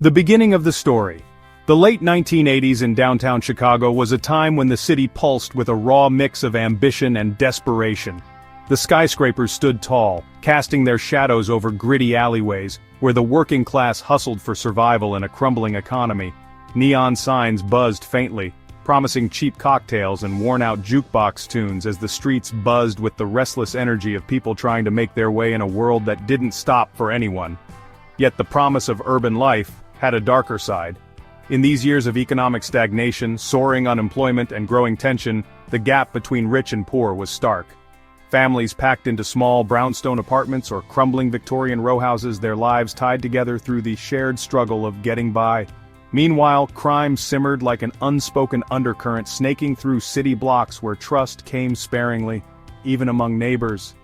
The beginning of the story. The late 1980s in downtown Chicago was a time when the city pulsed with a raw mix of ambition and desperation. The skyscrapers stood tall, casting their shadows over gritty alleyways, where the working class hustled for survival in a crumbling economy. Neon signs buzzed faintly, promising cheap cocktails and worn-out jukebox tunes as the streets buzzed with the restless energy of people trying to make their way in a world that didn't stop for anyone. Yet the promise of urban life had a darker side. In these years of economic stagnation, soaring unemployment, and growing tension, the gap between rich and poor was stark. Families packed into small brownstone apartments or crumbling Victorian row houses, their lives tied together through the shared struggle of getting by. Meanwhile, crime simmered like an unspoken undercurrent snaking through city blocks where trust came sparingly, even among neighbors.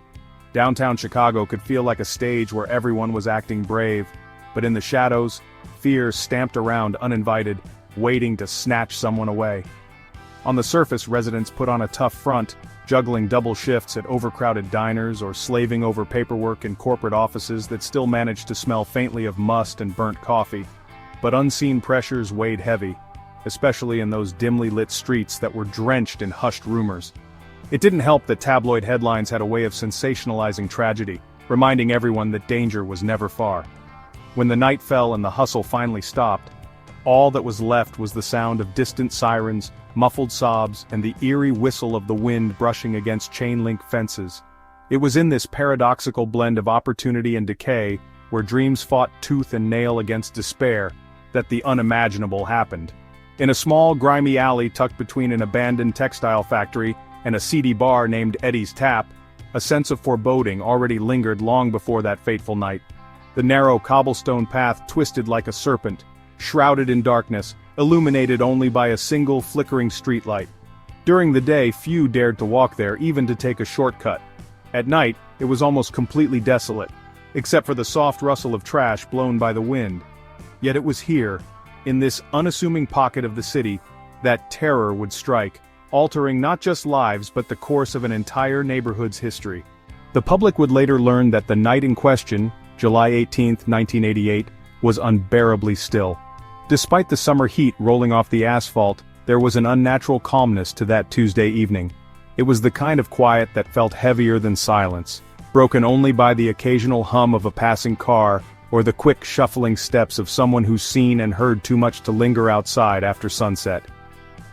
Downtown Chicago could feel like a stage where everyone was acting brave, but in the shadows, fear stamped around uninvited, waiting to snatch someone away. On the surface, residents put on a tough front, juggling double shifts at overcrowded diners or slaving over paperwork in corporate offices that still managed to smell faintly of must and burnt coffee. But unseen pressures weighed heavy, especially in those dimly lit streets that were drenched in hushed rumors. It didn't help that tabloid headlines had a way of sensationalizing tragedy, reminding everyone that danger was never far. When the night fell and the hustle finally stopped, all that was left was the sound of distant sirens, muffled sobs, and the eerie whistle of the wind brushing against chain-link fences. It was in this paradoxical blend of opportunity and decay, where dreams fought tooth and nail against despair, that the unimaginable happened. In a small, grimy alley tucked between an abandoned textile factory and a seedy bar named Eddie's Tap, a sense of foreboding already lingered long before that fateful night. The narrow cobblestone path twisted like a serpent, shrouded in darkness, illuminated only by a single flickering streetlight. During the day, few dared to walk there, even to take a shortcut. At night, it was almost completely desolate, except for the soft rustle of trash blown by the wind. Yet it was here, in this unassuming pocket of the city, that terror would strike, altering not just lives but the course of an entire neighborhood's history. The public would later learn that the night in question, July 18, 1988, was unbearably still. Despite the summer heat rolling off the asphalt, there was an unnatural calmness to that Tuesday evening. It was the kind of quiet that felt heavier than silence, broken only by the occasional hum of a passing car or the quick shuffling steps of someone who's seen and heard too much to linger outside after sunset.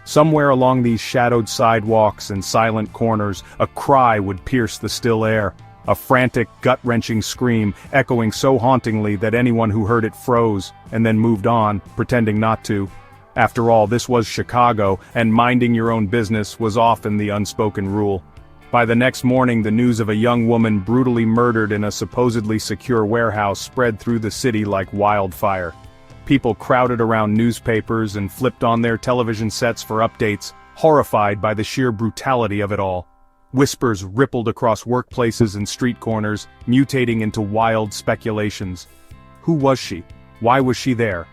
Somewhere along these shadowed sidewalks and silent corners, a cry would pierce the still air. A frantic, gut-wrenching scream, echoing so hauntingly that anyone who heard it froze, and then moved on, pretending not to. After all, this was Chicago, and minding your own business was often the unspoken rule. By the next morning, the news of a young woman brutally murdered in a supposedly secure warehouse spread through the city like wildfire. People crowded around newspapers and flipped on their television sets for updates, horrified by the sheer brutality of it all. Whispers rippled across workplaces and street corners, mutating into wild speculations. Who was she? Why was she there?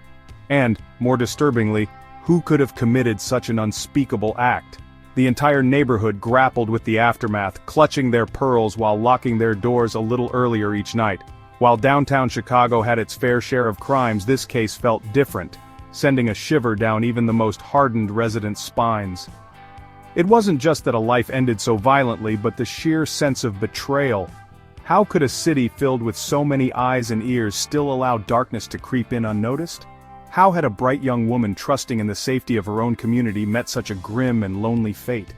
And, more disturbingly, who could have committed such an unspeakable act? The entire neighborhood grappled with the aftermath, clutching their pearls while locking their doors a little earlier each night. While downtown Chicago had its fair share of crimes, this case felt different, sending a shiver down even the most hardened residents' spines. It wasn't just that a life ended so violently, but the sheer sense of betrayal. How could a city filled with so many eyes and ears still allow darkness to creep in unnoticed? How had a bright young woman trusting in the safety of her own community met such a grim and lonely fate?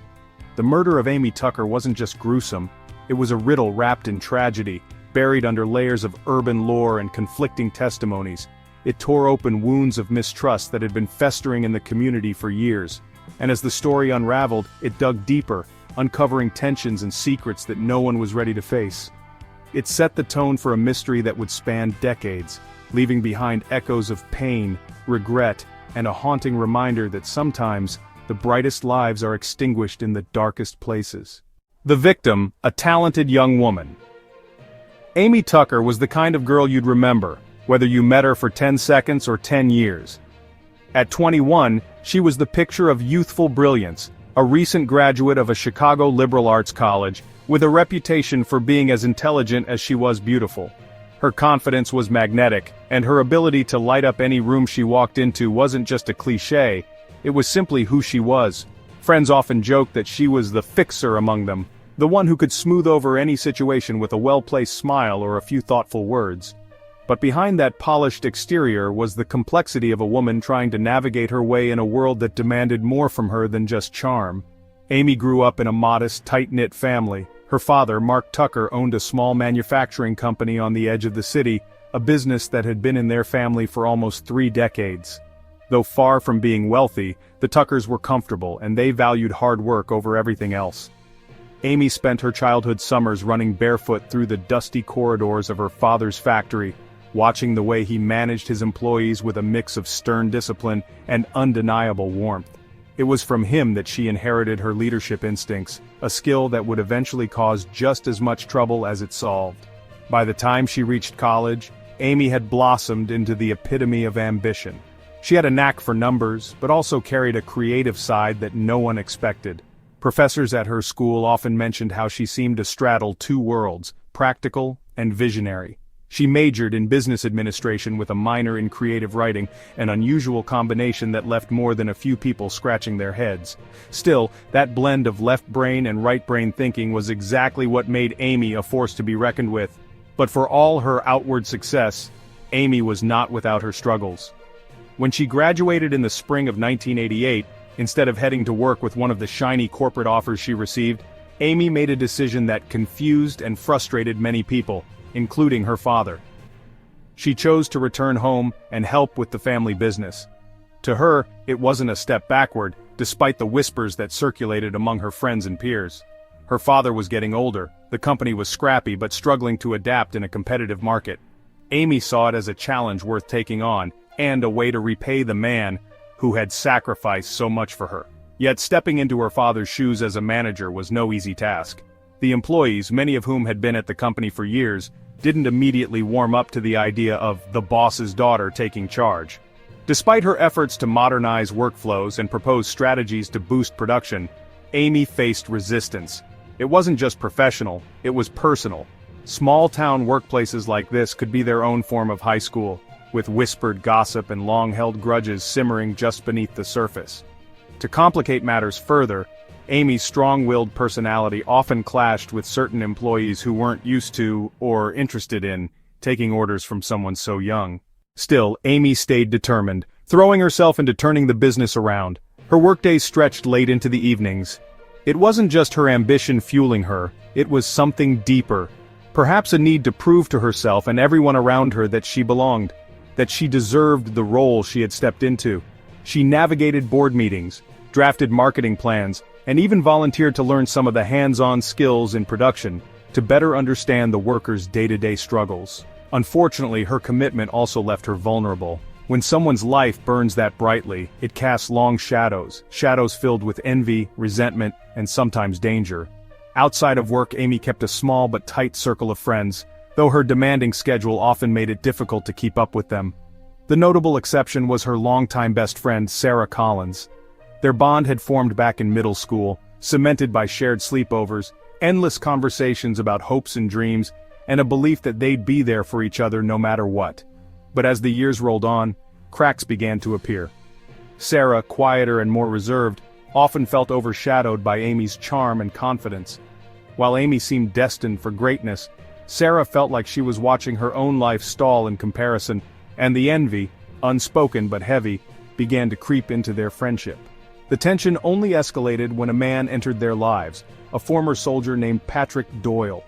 The murder of Amy Tucker wasn't just gruesome, it was a riddle wrapped in tragedy, buried under layers of urban lore and conflicting testimonies. It tore open wounds of mistrust that had been festering in the community for years. And as the story unraveled, it dug deeper, uncovering tensions and secrets that no one was ready to face. It set the tone for a mystery that would span decades, leaving behind echoes of pain, regret, and a haunting reminder that sometimes, the brightest lives are extinguished in the darkest places. The victim, a talented young woman. Amy Tucker was the kind of girl you'd remember, whether you met her for 10 seconds or 10 years. At 21, she was the picture of youthful brilliance, a recent graduate of a Chicago liberal arts college, with a reputation for being as intelligent as she was beautiful. Her confidence was magnetic, and her ability to light up any room she walked into wasn't just a cliché, it was simply who she was. Friends often joked that she was the fixer among them, the one who could smooth over any situation with a well-placed smile or a few thoughtful words. But behind that polished exterior was the complexity of a woman trying to navigate her way in a world that demanded more from her than just charm. Amy grew up in a modest, tight-knit family. Her father, Mark Tucker, owned a small manufacturing company on the edge of the city, a business that had been in their family for almost 3 decades. Though far from being wealthy, the Tuckers were comfortable and they valued hard work over everything else. Amy spent her childhood summers running barefoot through the dusty corridors of her father's factory, watching the way he managed his employees with a mix of stern discipline and undeniable warmth. It was from him that she inherited her leadership instincts, a skill that would eventually cause just as much trouble as it solved. By the time she reached college, Amy had blossomed into the epitome of ambition. She had a knack for numbers, but also carried a creative side that no one expected. Professors at her school often mentioned how she seemed to straddle 2 worlds, practical and visionary. She majored in business administration with a minor in creative writing, an unusual combination that left more than a few people scratching their heads. Still, that blend of left brain and right brain thinking was exactly what made Amy a force to be reckoned with. But for all her outward success, Amy was not without her struggles. When she graduated in the spring of 1988, instead of heading to work with one of the shiny corporate offers she received, Amy made a decision that confused and frustrated many people, including her father. She chose to return home and help with the family business. To her, it wasn't a step backward, despite the whispers that circulated among her friends and peers. Her father was getting older, the company was scrappy but struggling to adapt in a competitive market. Amy saw it as a challenge worth taking on, and a way to repay the man who had sacrificed so much for her. Yet stepping into her father's shoes as a manager was no easy task. The employees, many of whom had been at the company for years, didn't immediately warm up to the idea of the boss's daughter taking charge. Despite her efforts to modernize workflows and propose strategies to boost production, Amy faced resistance. It wasn't just professional, it was personal. Small-town workplaces like this could be their own form of high school, with whispered gossip and long-held grudges simmering just beneath the surface. To complicate matters further, Amy's strong-willed personality often clashed with certain employees who weren't used to, or interested in, taking orders from someone so young. Still, Amy stayed determined, throwing herself into turning the business around. Her workdays stretched late into the evenings. It wasn't just her ambition fueling her, it was something deeper. Perhaps a need to prove to herself and everyone around her that she belonged, that she deserved the role she had stepped into. She navigated board meetings, drafted marketing plans, and even volunteered to learn some of the hands-on skills in production, to better understand the workers' day-to-day struggles. Unfortunately, her commitment also left her vulnerable. When someone's life burns that brightly, it casts long shadows filled with envy, resentment, and sometimes danger. Outside of work, Amy kept a small but tight circle of friends, though her demanding schedule often made it difficult to keep up with them. The notable exception was her longtime best friend, Sarah Collins. Their bond had formed back in middle school, cemented by shared sleepovers, endless conversations about hopes and dreams, and a belief that they'd be there for each other no matter what. But as the years rolled on, cracks began to appear. Sarah, quieter and more reserved, often felt overshadowed by Amy's charm and confidence. While Amy seemed destined for greatness, Sarah felt like she was watching her own life stall in comparison, and the envy, unspoken but heavy, began to creep into their friendship. The tension only escalated when a man entered their lives, a former soldier named Patrick Doyle.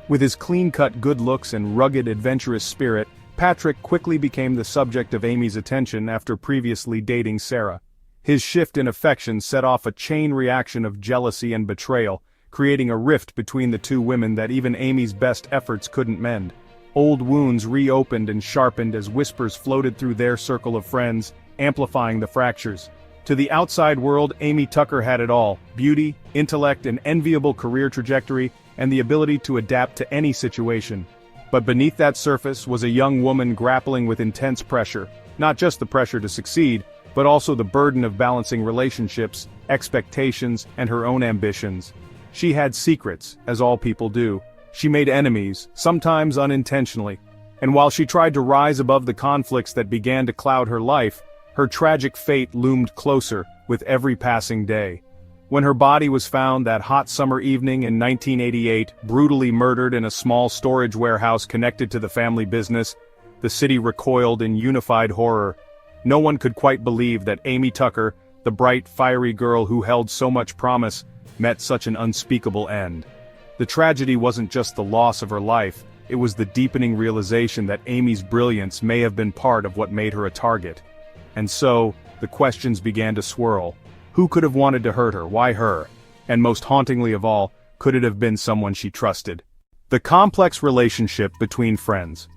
With his clean-cut good looks and rugged adventurous spirit, Patrick quickly became the subject of Amy's attention after previously dating Sarah. His shift in affection set off a chain reaction of jealousy and betrayal, creating a rift between the two women that even Amy's best efforts couldn't mend. Old wounds reopened and sharpened as whispers floated through their circle of friends, amplifying the fractures. To the outside world, Amy Tucker had it all: beauty, intellect, an enviable career trajectory, and the ability to adapt to any situation. But beneath that surface was a young woman grappling with intense pressure, not just the pressure to succeed, but also the burden of balancing relationships, expectations, and her own ambitions. She had secrets, as all people do. She made enemies, sometimes unintentionally. And while she tried to rise above the conflicts that began to cloud her life, her tragic fate loomed closer with every passing day. When her body was found that hot summer evening in 1988, brutally murdered in a small storage warehouse connected to the family business, the city recoiled in unified horror. No one could quite believe that Amy Tucker, the bright, fiery girl who held so much promise, met such an unspeakable end. The tragedy wasn't just the loss of her life, it was the deepening realization that Amy's brilliance may have been part of what made her a target. And so, the questions began to swirl. Who could have wanted to hurt her? Why her? And most hauntingly of all, could it have been someone she trusted? The complex relationship between friends.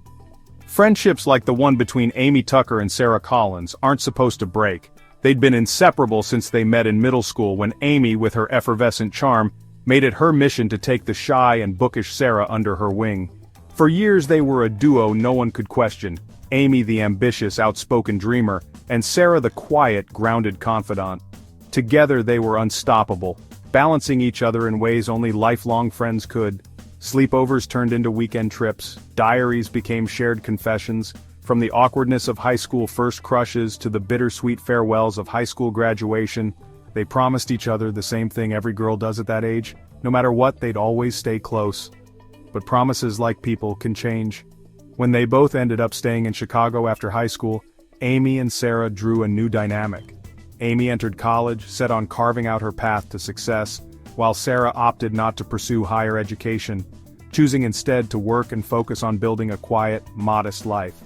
Friendships like the one between Amy Tucker and Sarah Collins aren't supposed to break. They'd been inseparable since they met in middle school when Amy, with her effervescent charm, made it her mission to take the shy and bookish Sarah under her wing. For years they were a duo no one could question, Amy the ambitious, outspoken dreamer, and Sarah the quiet, grounded confidant. Together they were unstoppable, balancing each other in ways only lifelong friends could. Sleepovers turned into weekend trips, diaries became shared confessions, from the awkwardness of high school first crushes to the bittersweet farewells of high school graduation. They promised each other the same thing every girl does at that age. No matter what, they'd always stay close. But promises, like people, can change. When they both ended up staying in Chicago after high school, Amy and Sarah drew a new dynamic. Amy entered college, set on carving out her path to success, while Sarah opted not to pursue higher education, choosing instead to work and focus on building a quiet, modest life.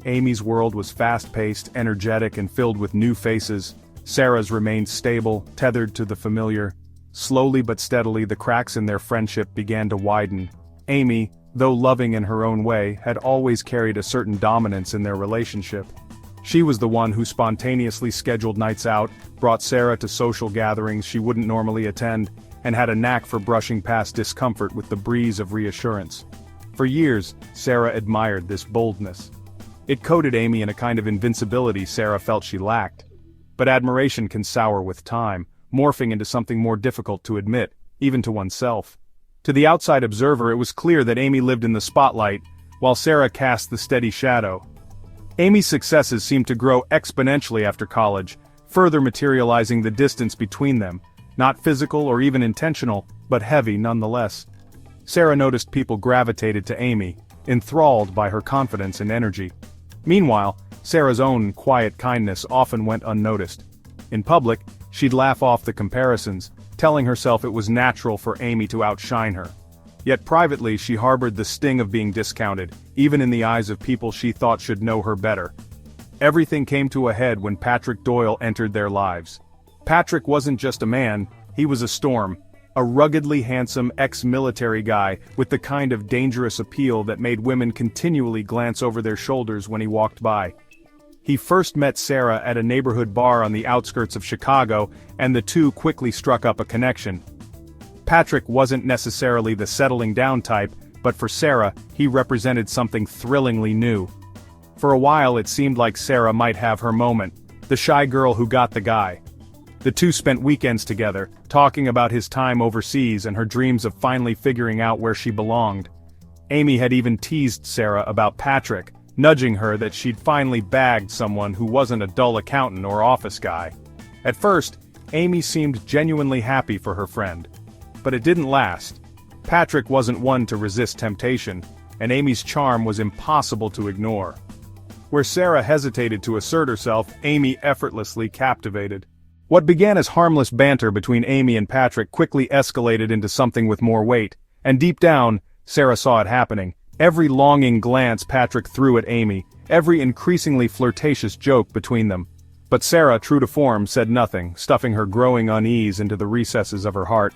Amy's world was fast-paced, energetic, and filled with new faces. Sarah's remained stable, tethered to the familiar. Slowly but steadily, the cracks in their friendship began to widen. Amy, though loving in her own way, had always carried a certain dominance in their relationship. She was the one who spontaneously scheduled nights out, brought Sarah to social gatherings she wouldn't normally attend, and had a knack for brushing past discomfort with the breeze of reassurance. For years, Sarah admired this boldness. It coated Amy in a kind of invincibility Sarah felt she lacked. But admiration can sour with time, morphing into something more difficult to admit, even to oneself. To the outside observer, it was clear that Amy lived in the spotlight, while Sarah cast the steady shadow. Amy's successes seemed to grow exponentially after college, further materializing the distance between them, not physical or even intentional, but heavy nonetheless. Sarah noticed people gravitated to Amy, enthralled by her confidence and energy. Meanwhile, Sarah's own quiet kindness often went unnoticed. In public, she'd laugh off the comparisons, telling herself it was natural for Amy to outshine her. Yet privately she harbored the sting of being discounted, even in the eyes of people she thought should know her better. Everything came to a head when Patrick Doyle entered their lives. Patrick wasn't just a man, he was a storm. A ruggedly handsome ex-military guy with the kind of dangerous appeal that made women continually glance over their shoulders when he walked by. He first met Sarah at a neighborhood bar on the outskirts of Chicago, and the two quickly struck up a connection. Patrick wasn't necessarily the settling down type, but for Sarah, he represented something thrillingly new. For a while it seemed like Sarah might have her moment, the shy girl who got the guy. The two spent weekends together, talking about his time overseas and her dreams of finally figuring out where she belonged. Amy had even teased Sarah about Patrick, nudging her that she'd finally bagged someone who wasn't a dull accountant or office guy. At first, Amy seemed genuinely happy for her friend. But it didn't last. Patrick wasn't one to resist temptation, and Amy's charm was impossible to ignore. Where Sarah hesitated to assert herself, Amy effortlessly captivated. What began as harmless banter between Amy and Patrick quickly escalated into something with more weight, and deep down, Sarah saw it happening. Every longing glance Patrick threw at Amy, every increasingly flirtatious joke between them. But Sarah, true to form, said nothing, stuffing her growing unease into the recesses of her heart.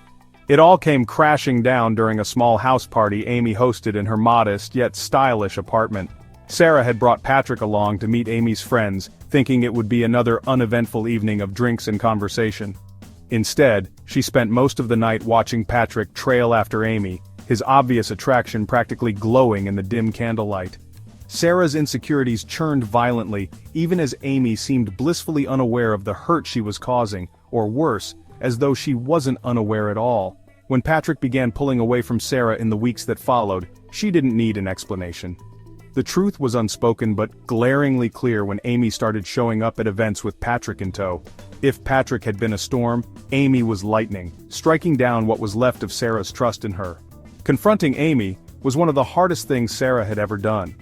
It all came crashing down during a small house party Amy hosted in her modest yet stylish apartment. Sarah had brought Patrick along to meet Amy's friends, thinking it would be another uneventful evening of drinks and conversation. Instead, she spent most of the night watching Patrick trail after Amy, his obvious attraction practically glowing in the dim candlelight. Sarah's insecurities churned violently, even as Amy seemed blissfully unaware of the hurt she was causing, or worse, as though she wasn't unaware at all. When Patrick began pulling away from Sarah in the weeks that followed, she didn't need an explanation. The truth was unspoken but glaringly clear when Amy started showing up at events with Patrick in tow. If Patrick had been a storm, Amy was lightning, striking down what was left of Sarah's trust in her. Confronting Amy was one of the hardest things Sarah had ever done.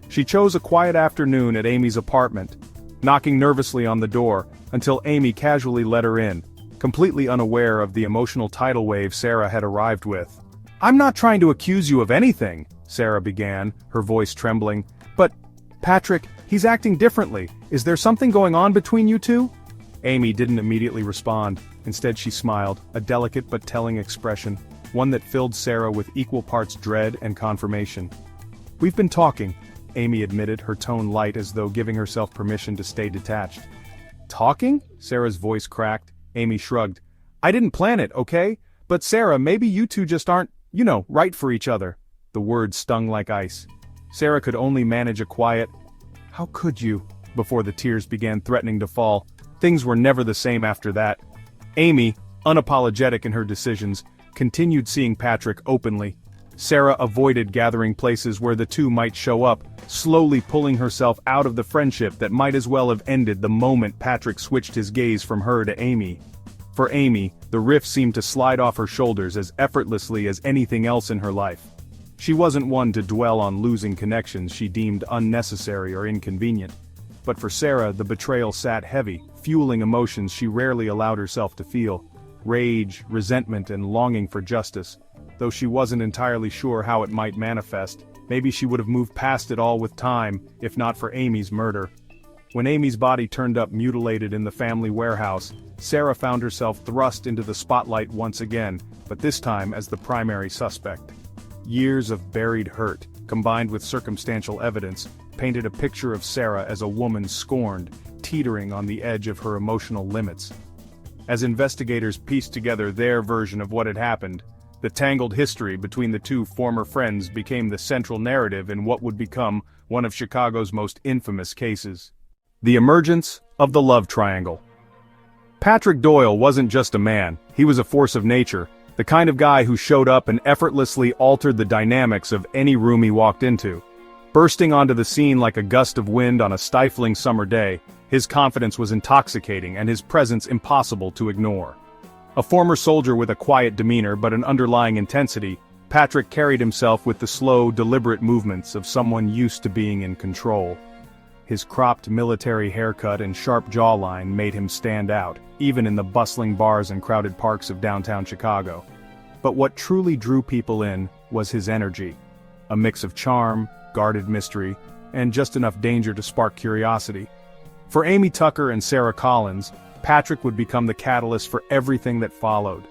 She chose a quiet afternoon at Amy's apartment, knocking nervously on the door until Amy casually let her in, completely unaware of the emotional tidal wave Sarah had arrived with. "I'm not trying to accuse you of anything," Sarah began, her voice trembling, "but, Patrick, he's acting differently. Is there something going on between you two?" Amy didn't immediately respond. Instead she smiled, a delicate but telling expression, one that filled Sarah with equal parts dread and confirmation. "We've been talking," Amy admitted, her tone light as though giving herself permission to stay detached. "Talking?" Sarah's voice cracked. Amy shrugged. "I didn't plan it, okay? But Sarah, maybe you two just aren't, right for each other." The words stung like ice. Sarah could only manage a quiet, "How could you?" before the tears began threatening to fall. Things were never the same after that. Amy, unapologetic in her decisions, continued seeing Patrick openly. Sarah avoided gathering places where the two might show up, slowly pulling herself out of the friendship that might as well have ended the moment Patrick switched his gaze from her to Amy. For Amy, the rift seemed to slide off her shoulders as effortlessly as anything else in her life. She wasn't one to dwell on losing connections she deemed unnecessary or inconvenient. But for Sarah, the betrayal sat heavy, fueling emotions she rarely allowed herself to feel. Rage, resentment, and longing for justice. Though she wasn't entirely sure how it might manifest, maybe she would have moved past it all with time, if not for Amy's murder. When Amy's body turned up mutilated in the family warehouse, Sarah found herself thrust into the spotlight once again, but this time as the primary suspect. Years of buried hurt, combined with circumstantial evidence, painted a picture of Sarah as a woman scorned, teetering on the edge of her emotional limits. As investigators pieced together their version of what had happened, the tangled history between the two former friends became the central narrative in what would become one of Chicago's most infamous cases. The emergence of the love triangle. Patrick Doyle wasn't just a man, he was a force of nature, the kind of guy who showed up and effortlessly altered the dynamics of any room he walked into. Bursting onto the scene like a gust of wind on a stifling summer day, his confidence was intoxicating and his presence impossible to ignore. A former soldier with a quiet demeanor but an underlying intensity, Patrick carried himself with the slow, deliberate movements of someone used to being in control. His cropped military haircut and sharp jawline made him stand out, even in the bustling bars and crowded parks of downtown Chicago. But what truly drew people in was his energy. A mix of charm, guarded mystery, and just enough danger to spark curiosity. For Amy Tucker and Sarah Collins, Patrick would become the catalyst for everything that followed.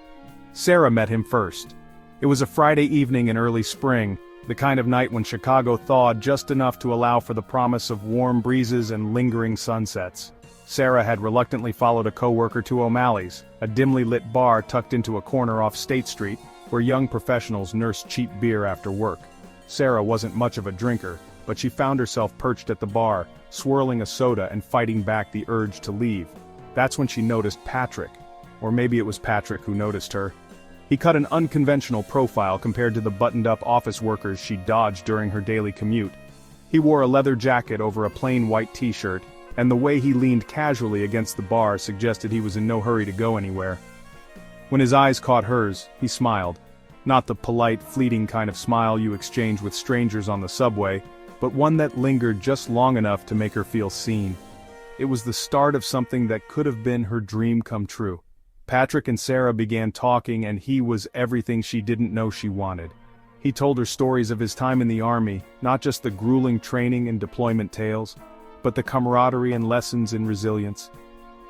Sarah met him first. It was a Friday evening in early spring, the kind of night when Chicago thawed just enough to allow for the promise of warm breezes and lingering sunsets. Sarah had reluctantly followed a coworker to O'Malley's, a dimly lit bar tucked into a corner off State Street, where young professionals nursed cheap beer after work. Sarah wasn't much of a drinker, but she found herself perched at the bar, swirling a soda and fighting back the urge to leave. That's when she noticed Patrick. Or maybe it was Patrick who noticed her. He cut an unconventional profile compared to the buttoned-up office workers she dodged during her daily commute. He wore a leather jacket over a plain white t-shirt, and the way he leaned casually against the bar suggested he was in no hurry to go anywhere. When his eyes caught hers, he smiled. Not the polite, fleeting kind of smile you exchange with strangers on the subway, but one that lingered just long enough to make her feel seen. It was the start of something that could have been her dream come true. Patrick and Sarah began talking, and he was everything she didn't know she wanted. He told her stories of his time in the army, not just the grueling training and deployment tales, but the camaraderie and lessons in resilience.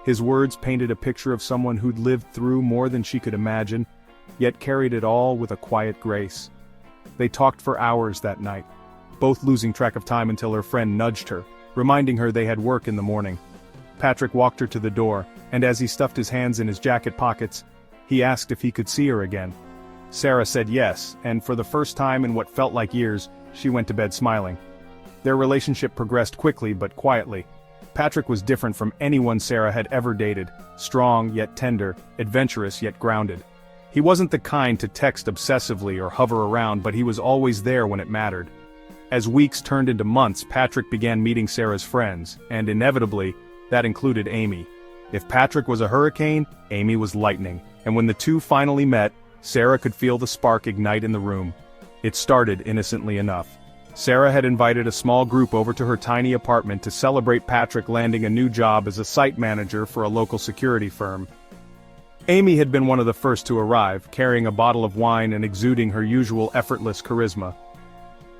His words painted a picture of someone who'd lived through more than she could imagine, yet carried it all with a quiet grace. They talked for hours that night, both losing track of time until her friend nudged her, reminding her they had work in the morning. Patrick walked her to the door, and as he stuffed his hands in his jacket pockets, he asked if he could see her again. Sarah said yes, and for the first time in what felt like years, she went to bed smiling. Their relationship progressed quickly but quietly. Patrick was different from anyone Sarah had ever dated, strong yet tender, adventurous yet grounded. He wasn't the kind to text obsessively or hover around, but he was always there when it mattered. As weeks turned into months, Patrick began meeting Sarah's friends, and inevitably, that included Amy. If Patrick was a hurricane, Amy was lightning, and when the two finally met, Sarah could feel the spark ignite in the room. It started innocently enough. Sarah had invited a small group over to her tiny apartment to celebrate Patrick landing a new job as a site manager for a local security firm. Amy had been one of the first to arrive, carrying a bottle of wine and exuding her usual effortless charisma.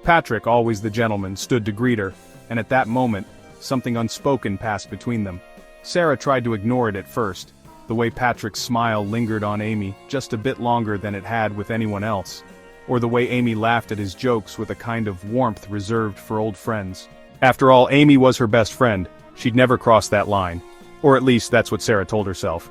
Patrick, always the gentleman, stood to greet her, and at that moment, something unspoken passed between them. Sarah tried to ignore it at first. The way Patrick's smile lingered on Amy just a bit longer than it had with anyone else. Or the way Amy laughed at his jokes with a kind of warmth reserved for old friends. After all, Amy was her best friend. She'd never crossed that line. Or at least that's what Sarah told herself.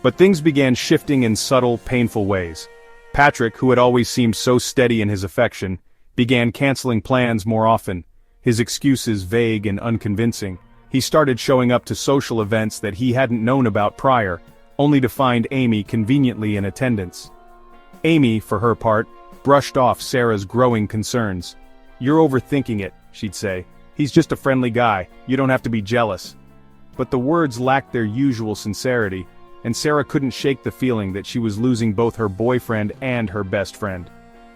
But things began shifting in subtle, painful ways. Patrick, who had always seemed so steady in his affection, began canceling plans more often, his excuses vague and unconvincing. He started showing up to social events that he hadn't known about prior, only to find Amy conveniently in attendance. Amy, for her part, brushed off Sarah's growing concerns. "You're overthinking it," she'd say. "He's just a friendly guy, you don't have to be jealous." But the words lacked their usual sincerity, and Sarah couldn't shake the feeling that she was losing both her boyfriend and her best friend.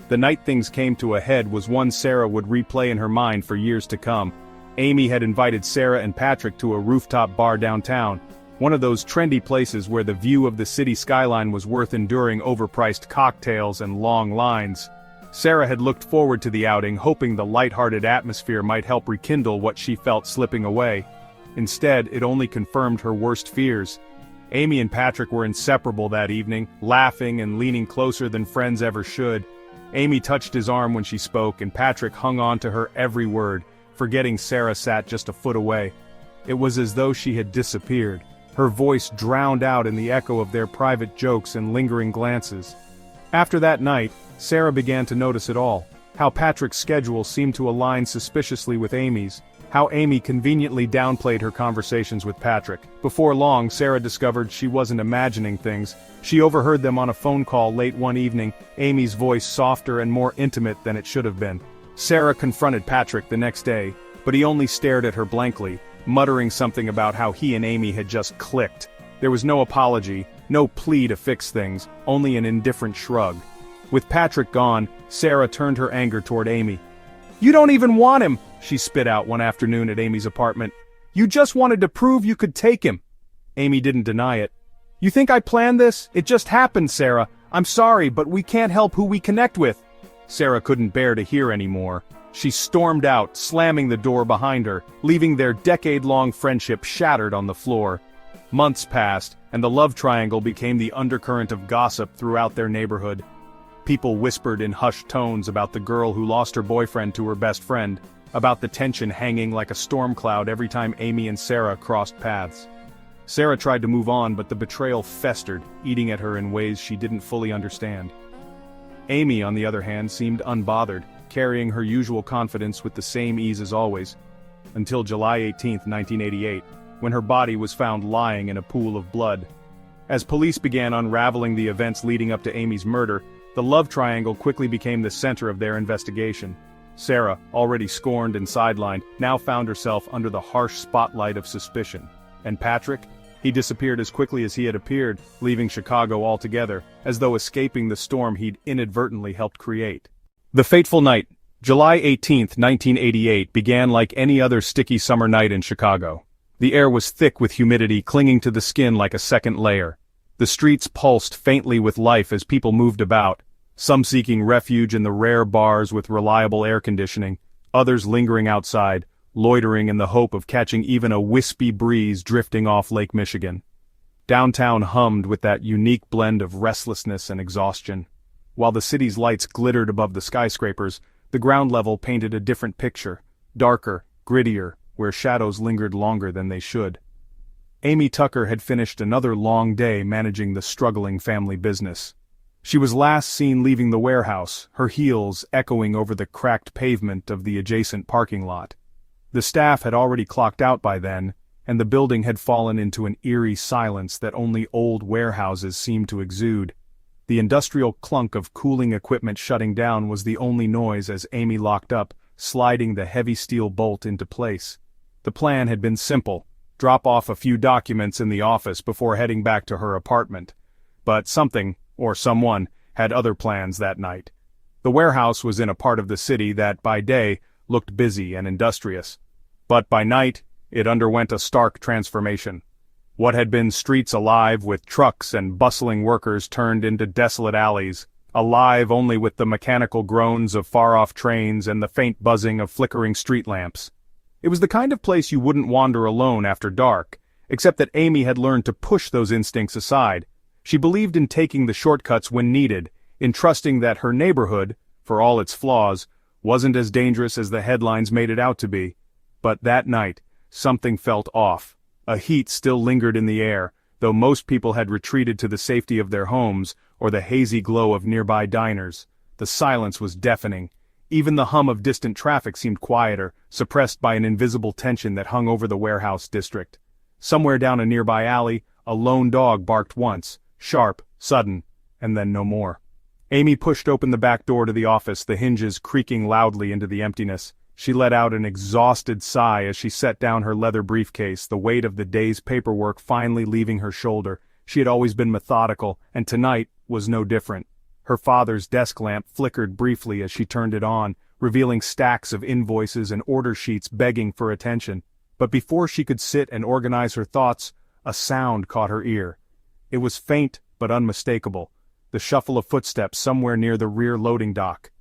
The night things came to a head was one Sarah would replay in her mind for years to come. Amy had invited Sarah and Patrick to a rooftop bar downtown, one of those trendy places where the view of the city skyline was worth enduring overpriced cocktails and long lines. Sarah had looked forward to the outing, hoping the light-hearted atmosphere might help rekindle what she felt slipping away. Instead, it only confirmed her worst fears. Amy and Patrick were inseparable that evening, laughing and leaning closer than friends ever should. Amy touched his arm when she spoke, and Patrick hung on to her every word, forgetting Sarah sat just a foot away. It was as though she had disappeared, her voice drowned out in the echo of their private jokes and lingering glances. After that night, Sarah began to notice it all, how Patrick's schedule seemed to align suspiciously with Amy's, how Amy conveniently downplayed her conversations with Patrick. Before long, Sarah discovered she wasn't imagining things. She overheard them on a phone call late one evening, Amy's voice softer and more intimate than it should have been. Sarah confronted Patrick the next day, but he only stared at her blankly, muttering something about how he and Amy had just clicked. There was no apology, no plea to fix things, only an indifferent shrug. With Patrick gone, Sarah turned her anger toward Amy. "You don't even want him," she spit out one afternoon at Amy's apartment. "You just wanted to prove you could take him." Amy didn't deny it. "You think I planned this? It just happened, Sarah. I'm sorry, but we can't help who we connect with." Sarah couldn't bear to hear anymore. She stormed out, slamming the door behind her, leaving their decade-long friendship shattered on the floor. Months passed, and the love triangle became the undercurrent of gossip throughout their neighborhood. People whispered in hushed tones about the girl who lost her boyfriend to her best friend, about the tension hanging like a storm cloud every time Amy and Sarah crossed paths. Sarah tried to move on, but the betrayal festered, eating at her in ways she didn't fully understand. Amy, on the other hand, seemed unbothered, carrying her usual confidence with the same ease as always, until July 18, 1988, when her body was found lying in a pool of blood. As police began unraveling the events leading up to Amy's murder, the love triangle quickly became the center of their investigation. Sarah, already scorned and sidelined, now found herself under the harsh spotlight of suspicion. And Patrick? He disappeared as quickly as he had appeared, leaving Chicago altogether, as though escaping the storm he'd inadvertently helped create. The fateful night, July 18, 1988, began like any other sticky summer night in Chicago. The air was thick with humidity clinging to the skin like a second layer. The streets pulsed faintly with life as people moved about, some seeking refuge in the rare bars with reliable air conditioning, others lingering outside, loitering in the hope of catching even a wispy breeze drifting off Lake Michigan. Downtown hummed with that unique blend of restlessness and exhaustion. While the city's lights glittered above the skyscrapers, the ground level painted a different picture, darker, grittier, where shadows lingered longer than they should. Amy Tucker had finished another long day managing the struggling family business. She was last seen leaving the warehouse, her heels echoing over the cracked pavement of the adjacent parking lot. The staff had already clocked out by then, and the building had fallen into an eerie silence that only old warehouses seemed to exude. The industrial clunk of cooling equipment shutting down was the only noise as Amy locked up, sliding the heavy steel bolt into place. The plan had been simple: drop off a few documents in the office before heading back to her apartment. But something, or someone, had other plans that night. The warehouse was in a part of the city that, by day, looked busy and industrious. But by night, it underwent a stark transformation. What had been streets alive with trucks and bustling workers turned into desolate alleys, alive only with the mechanical groans of far-off trains and the faint buzzing of flickering street lamps. It was the kind of place you wouldn't wander alone after dark, except that Amy had learned to push those instincts aside. She believed in taking the shortcuts when needed, in trusting that her neighborhood, for all its flaws, wasn't as dangerous as the headlines made it out to be. But that night, something felt off. A heat still lingered in the air, though most people had retreated to the safety of their homes or the hazy glow of nearby diners. The silence was deafening. Even the hum of distant traffic seemed quieter, suppressed by an invisible tension that hung over the warehouse district. Somewhere down a nearby alley, a lone dog barked once, sharp, sudden, and then no more. Amy pushed open the back door to the office, the hinges creaking loudly into the emptiness. She let out an exhausted sigh as she set down her leather briefcase, the weight of the day's paperwork finally leaving her shoulder. She had always been methodical, and tonight was no different. Her father's desk lamp flickered briefly as she turned it on, revealing stacks of invoices and order sheets begging for attention. But before she could sit and organize her thoughts, a sound caught her ear. It was faint but unmistakable, the shuffle of footsteps somewhere near the rear loading dock.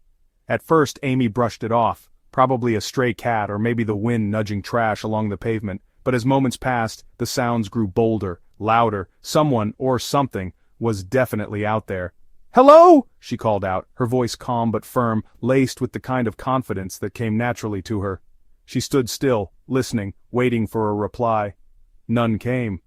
At first Amy brushed it off, probably a stray cat or maybe the wind nudging trash along the pavement, but as moments passed, the sounds grew bolder, louder. Someone, or something, was definitely out there. "Hello!" she called out, her voice calm but firm, laced with the kind of confidence that came naturally to her. She stood still, listening, waiting for a reply. None came.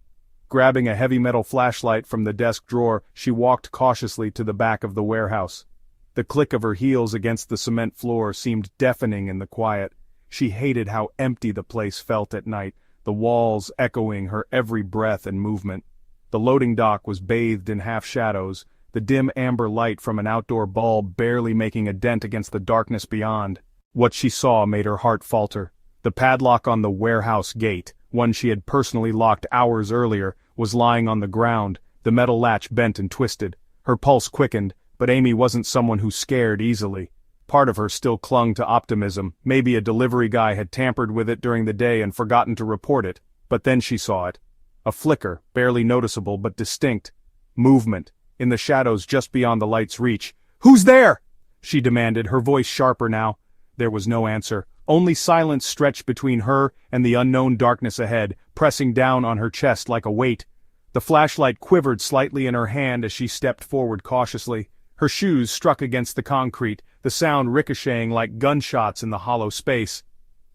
Grabbing a heavy metal flashlight from the desk drawer, she walked cautiously to the back of the warehouse. The click of her heels against the cement floor seemed deafening in the quiet. She hated how empty the place felt at night, the walls echoing her every breath and movement. The loading dock was bathed in half-shadows, the dim amber light from an outdoor bulb barely making a dent against the darkness beyond. What she saw made her heart falter. The padlock on the warehouse gate, one she had personally locked hours earlier, was lying on the ground, the metal latch bent and twisted. Her pulse quickened, but Amy wasn't someone who scared easily. Part of her still clung to optimism. Maybe a delivery guy had tampered with it during the day and forgotten to report it. But then she saw it. A flicker, barely noticeable but distinct. Movement, in the shadows just beyond the light's reach. "Who's there?" she demanded, her voice sharper now. There was no answer. Only silence stretched between her and the unknown darkness ahead, pressing down on her chest like a weight. The flashlight quivered slightly in her hand as she stepped forward cautiously. Her shoes struck against the concrete, the sound ricocheting like gunshots in the hollow space.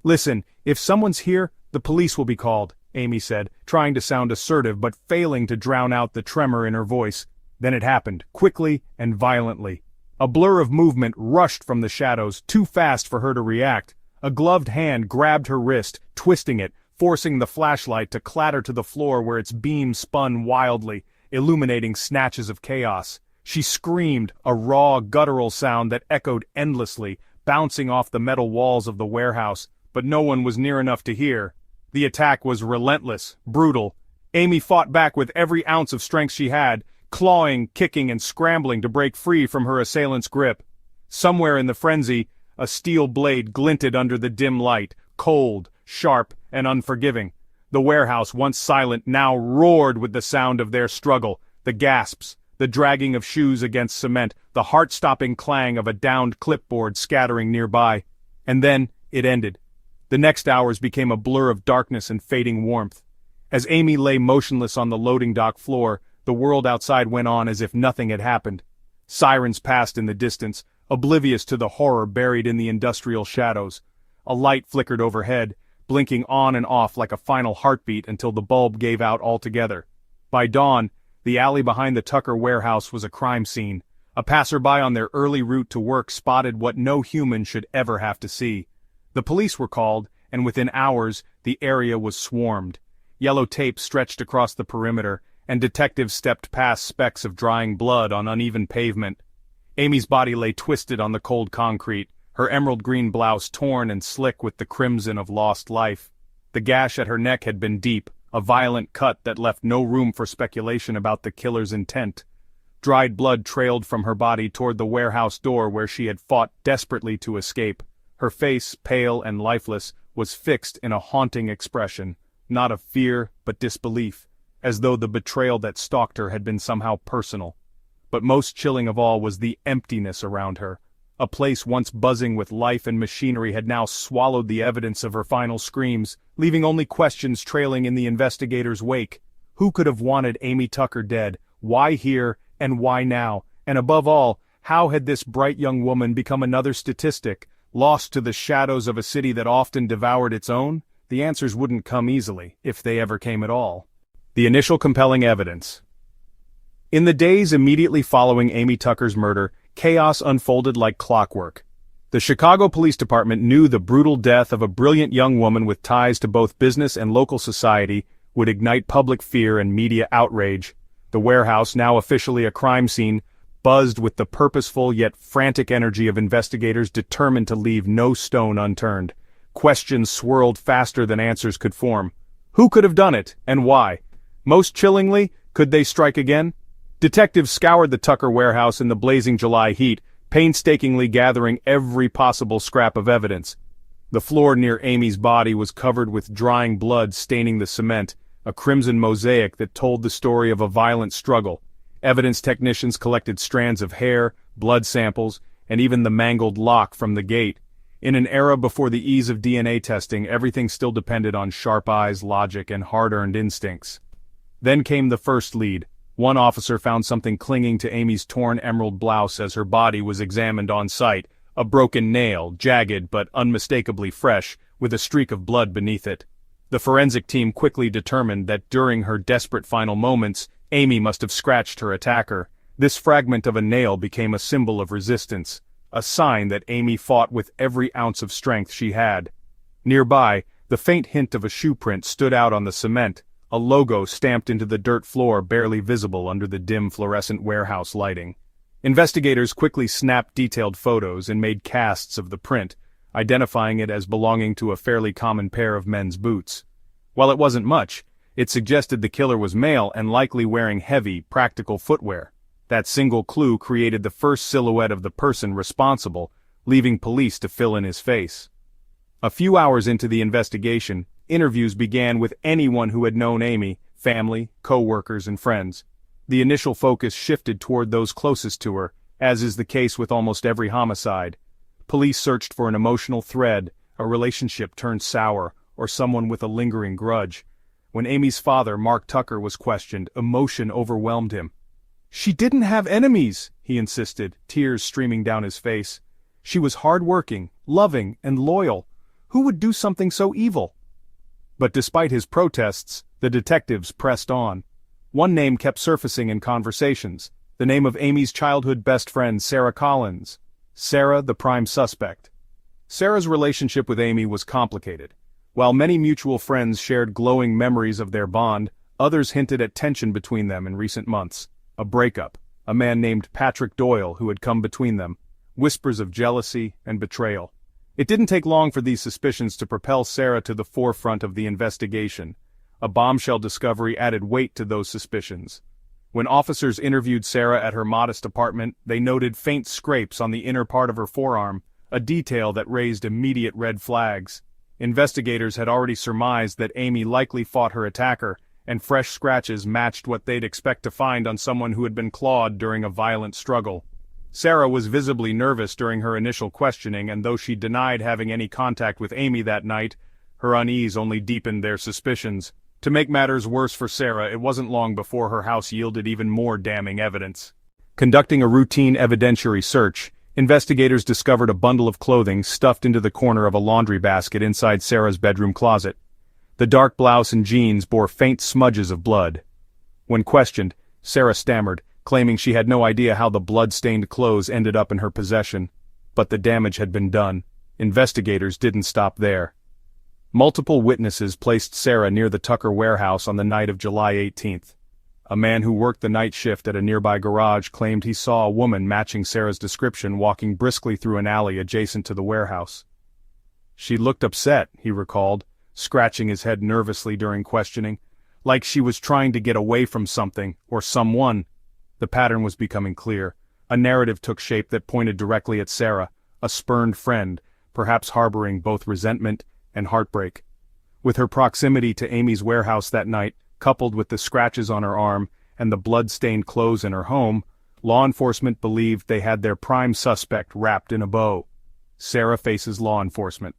"Listen, if someone's here, the police will be called," Amy said, trying to sound assertive but failing to drown out the tremor in her voice. Then it happened, quickly and violently. A blur of movement rushed from the shadows, too fast for her to react. A gloved hand grabbed her wrist, twisting it, forcing the flashlight to clatter to the floor where its beam spun wildly, illuminating snatches of chaos. She screamed, a raw, guttural sound that echoed endlessly, bouncing off the metal walls of the warehouse, but no one was near enough to hear. The attack was relentless, brutal. Amy fought back with every ounce of strength she had, clawing, kicking, and scrambling to break free from her assailant's grip. Somewhere in the frenzy, a steel blade glinted under the dim light, cold, sharp, and unforgiving. The warehouse, once silent, now roared with the sound of their struggle, the gasps, the dragging of shoes against cement, the heart-stopping clang of a downed clipboard scattering nearby. And then, it ended. The next hours became a blur of darkness and fading warmth. As Amy lay motionless on the loading dock floor, the world outside went on as if nothing had happened. Sirens passed in the distance, oblivious to the horror buried in the industrial shadows. A light flickered overhead, blinking on and off like a final heartbeat until the bulb gave out altogether. By dawn, the alley behind the Tucker warehouse was a crime scene. A passerby on their early route to work spotted what no human should ever have to see. The police were called, and within hours, the area was swarmed. Yellow tape stretched across the perimeter, and detectives stepped past specks of drying blood on uneven pavement. Amy's body lay twisted on the cold concrete, her emerald green blouse torn and slick with the crimson of lost life. The gash at her neck had been deep, a violent cut that left no room for speculation about the killer's intent. Dried blood trailed from her body toward the warehouse door where she had fought desperately to escape. Her face, pale and lifeless, was fixed in a haunting expression, not of fear but disbelief, as though the betrayal that stalked her had been somehow personal. But most chilling of all was the emptiness around her. A place once buzzing with life and machinery had now swallowed the evidence of her final screams, leaving only questions trailing in the investigators' wake. Who could have wanted Amy Tucker dead? Why here, and why now? And above all, how had this bright young woman become another statistic, lost to the shadows of a city that often devoured its own? The answers wouldn't come easily, if they ever came at all. The initial compelling evidence. In the days immediately following Amy Tucker's murder, chaos unfolded like clockwork. The Chicago Police Department knew the brutal death of a brilliant young woman with ties to both business and local society would ignite public fear and media outrage. The warehouse, now officially a crime scene, buzzed with the purposeful yet frantic energy of investigators determined to leave no stone unturned. Questions swirled faster than answers could form. Who could have done it, and why? Most chillingly, could they strike again? Detectives scoured the Tucker warehouse in the blazing July heat, painstakingly gathering every possible scrap of evidence. The floor near Amy's body was covered with drying blood staining the cement, a crimson mosaic that told the story of a violent struggle. Evidence technicians collected strands of hair, blood samples, and even the mangled lock from the gate. In an era before the ease of DNA testing, everything still depended on sharp eyes, logic, and hard-earned instincts. Then came the first lead. One officer found something clinging to Amy's torn emerald blouse as her body was examined on site, a broken nail, jagged but unmistakably fresh, with a streak of blood beneath it. The forensic team quickly determined that during her desperate final moments, Amy must have scratched her attacker. This fragment of a nail became a symbol of resistance, a sign that Amy fought with every ounce of strength she had. Nearby, the faint hint of a shoe print stood out on the cement, a logo stamped into the dirt floor barely visible under the dim fluorescent warehouse lighting. Investigators quickly snapped detailed photos and made casts of the print, identifying it as belonging to a fairly common pair of men's boots. While it wasn't much, it suggested the killer was male and likely wearing heavy, practical footwear. That single clue created the first silhouette of the person responsible, leaving police to fill in his face. A few hours into the investigation, interviews began with anyone who had known Amy, family, co-workers, and friends. The initial focus shifted toward those closest to her, as is the case with almost every homicide. Police searched for an emotional thread, a relationship turned sour, or someone with a lingering grudge. When Amy's father, Mark Tucker, was questioned, emotion overwhelmed him. "She didn't have enemies," he insisted, tears streaming down his face. "She was hard-working, loving, and loyal. Who would do something so evil?" But despite his protests, the detectives pressed on. One name kept surfacing in conversations, the name of Amy's childhood best friend, Sarah Collins. Sarah, the prime suspect. Sarah's relationship with Amy was complicated. While many mutual friends shared glowing memories of their bond, others hinted at tension between them in recent months. A breakup, a man named Patrick Doyle who had come between them, whispers of jealousy and betrayal. It didn't take long for these suspicions to propel Sarah to the forefront of the investigation. A bombshell discovery added weight to those suspicions. When officers interviewed Sarah at her modest apartment, they noted faint scrapes on the inner part of her forearm, a detail that raised immediate red flags. Investigators had already surmised that Amy likely fought her attacker, and fresh scratches matched what they'd expect to find on someone who had been clawed during a violent struggle. Sarah was visibly nervous during her initial questioning, and though she denied having any contact with Amy that night, her unease only deepened their suspicions. To make matters worse for Sarah, it wasn't long before her house yielded even more damning evidence. Conducting a routine evidentiary search, investigators discovered a bundle of clothing stuffed into the corner of a laundry basket inside Sarah's bedroom closet. The dark blouse and jeans bore faint smudges of blood. When questioned, Sarah stammered, claiming she had no idea how the blood-stained clothes ended up in her possession. But the damage had been done. Investigators didn't stop there. Multiple witnesses placed Sarah near the Tucker warehouse on the night of July 18th. A man who worked the night shift at a nearby garage claimed he saw a woman matching Sarah's description walking briskly through an alley adjacent to the warehouse. She looked upset, he recalled, scratching his head nervously during questioning, like she was trying to get away from something, or someone. The pattern was becoming clear. A narrative took shape that pointed directly at Sarah, a spurned friend, perhaps harboring both resentment and heartbreak. With her proximity to Amy's warehouse that night, coupled with the scratches on her arm and the blood-stained clothes in her home, law enforcement believed they had their prime suspect wrapped in a bow. Sarah faces law enforcement.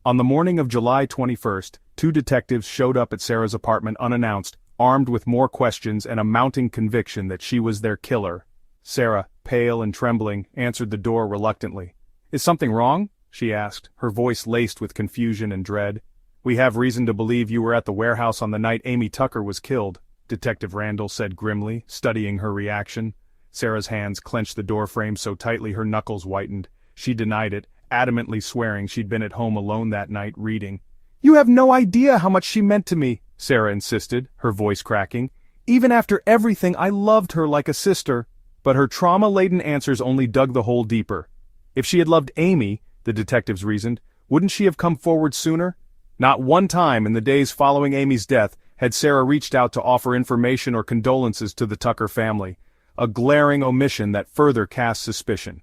On the morning of July 21st, 2 detectives showed up at Sarah's apartment unannounced, armed with more questions and a mounting conviction that she was their killer. Sarah, pale and trembling, answered the door reluctantly. "Is something wrong?" she asked, her voice laced with confusion and dread. "We have reason to believe you were at the warehouse on the night Amy Tucker was killed," Detective Randall said grimly, studying her reaction. Sarah's hands clenched the doorframe so tightly her knuckles whitened. She denied it, adamantly swearing she'd been at home alone that night reading. "You have no idea how much she meant to me," Sarah insisted, her voice cracking. "Even after everything, I loved her like a sister." But her trauma-laden answers only dug the hole deeper. If she had loved Amy, the detectives reasoned, wouldn't she have come forward sooner? Not one time in the days following Amy's death had Sarah reached out to offer information or condolences to the Tucker family, a glaring omission that further cast suspicion.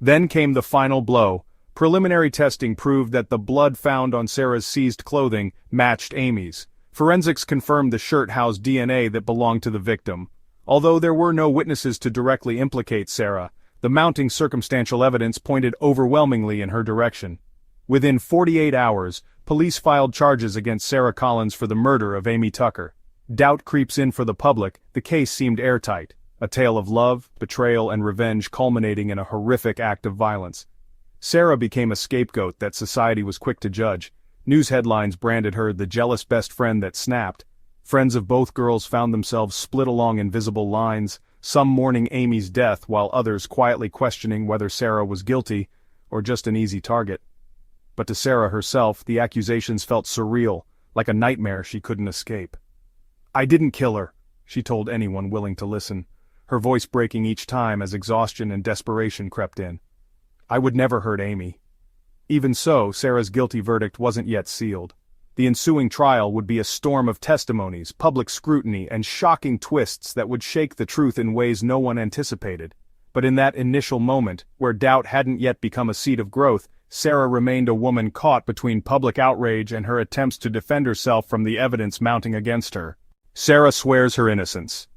Then came the final blow. Preliminary testing proved that the blood found on Sarah's seized clothing matched Amy's. Forensics confirmed the shirt housed DNA that belonged to the victim. Although there were no witnesses to directly implicate Sarah, the mounting circumstantial evidence pointed overwhelmingly in her direction. Within 48 hours, police filed charges against Sarah Collins for the murder of Amy Tucker. Doubt creeps in for the public, the case seemed airtight, a tale of love, betrayal and revenge culminating in a horrific act of violence. Sarah became a scapegoat that society was quick to judge. News headlines branded her the jealous best friend that snapped. Friends of both girls found themselves split along invisible lines, some mourning Amy's death while others quietly questioning whether Sarah was guilty, or just an easy target. But to Sarah herself, the accusations felt surreal, like a nightmare she couldn't escape. "I didn't kill her," she told anyone willing to listen, her voice breaking each time as exhaustion and desperation crept in. "I would never hurt Amy." Even so, Sarah's guilty verdict wasn't yet sealed. The ensuing trial would be a storm of testimonies, public scrutiny, and shocking twists that would shake the truth in ways no one anticipated. But in that initial moment, where doubt hadn't yet become a seed of growth, Sarah remained a woman caught between public outrage and her attempts to defend herself from the evidence mounting against her. Sarah swears her innocence.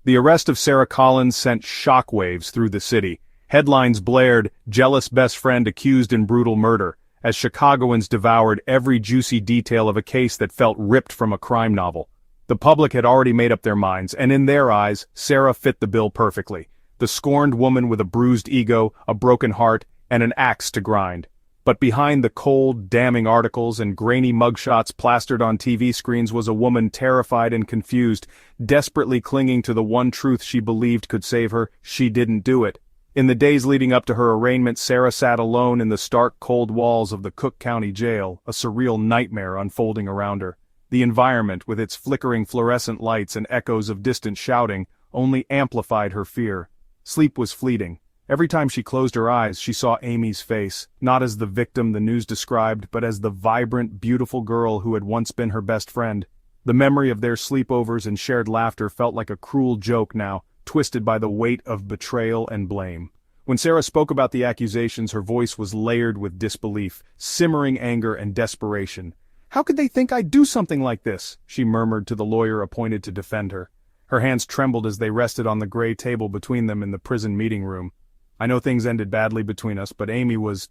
The arrest of Sarah Collins sent shockwaves through the city. Headlines blared, "Jealous best friend accused in brutal murder," as Chicagoans devoured every juicy detail of a case that felt ripped from a crime novel. The public had already made up their minds, and in their eyes, Sarah fit the bill perfectly. The scorned woman with a bruised ego, a broken heart, and an axe to grind. But behind the cold, damning articles and grainy mugshots plastered on TV screens was a woman terrified and confused, desperately clinging to the one truth she believed could save her: she didn't do it. In the days leading up to her arraignment, Sarah sat alone in the stark cold walls of the Cook County Jail, a surreal nightmare unfolding around her. The environment, with its flickering fluorescent lights and echoes of distant shouting, only amplified her fear. Sleep was fleeting. Every time she closed her eyes, she saw Amy's face, not as the victim the news described, but as the vibrant, beautiful girl who had once been her best friend. The memory of their sleepovers and shared laughter felt like a cruel joke now, twisted by the weight of betrayal and blame. When Sarah spoke about the accusations, her voice was layered with disbelief, simmering anger and desperation. "How could they think I'd do something like this?" she murmured to the lawyer appointed to defend her. Her hands trembled as they rested on the gray table between them in the prison meeting room. "I know things ended badly between us, but Amy was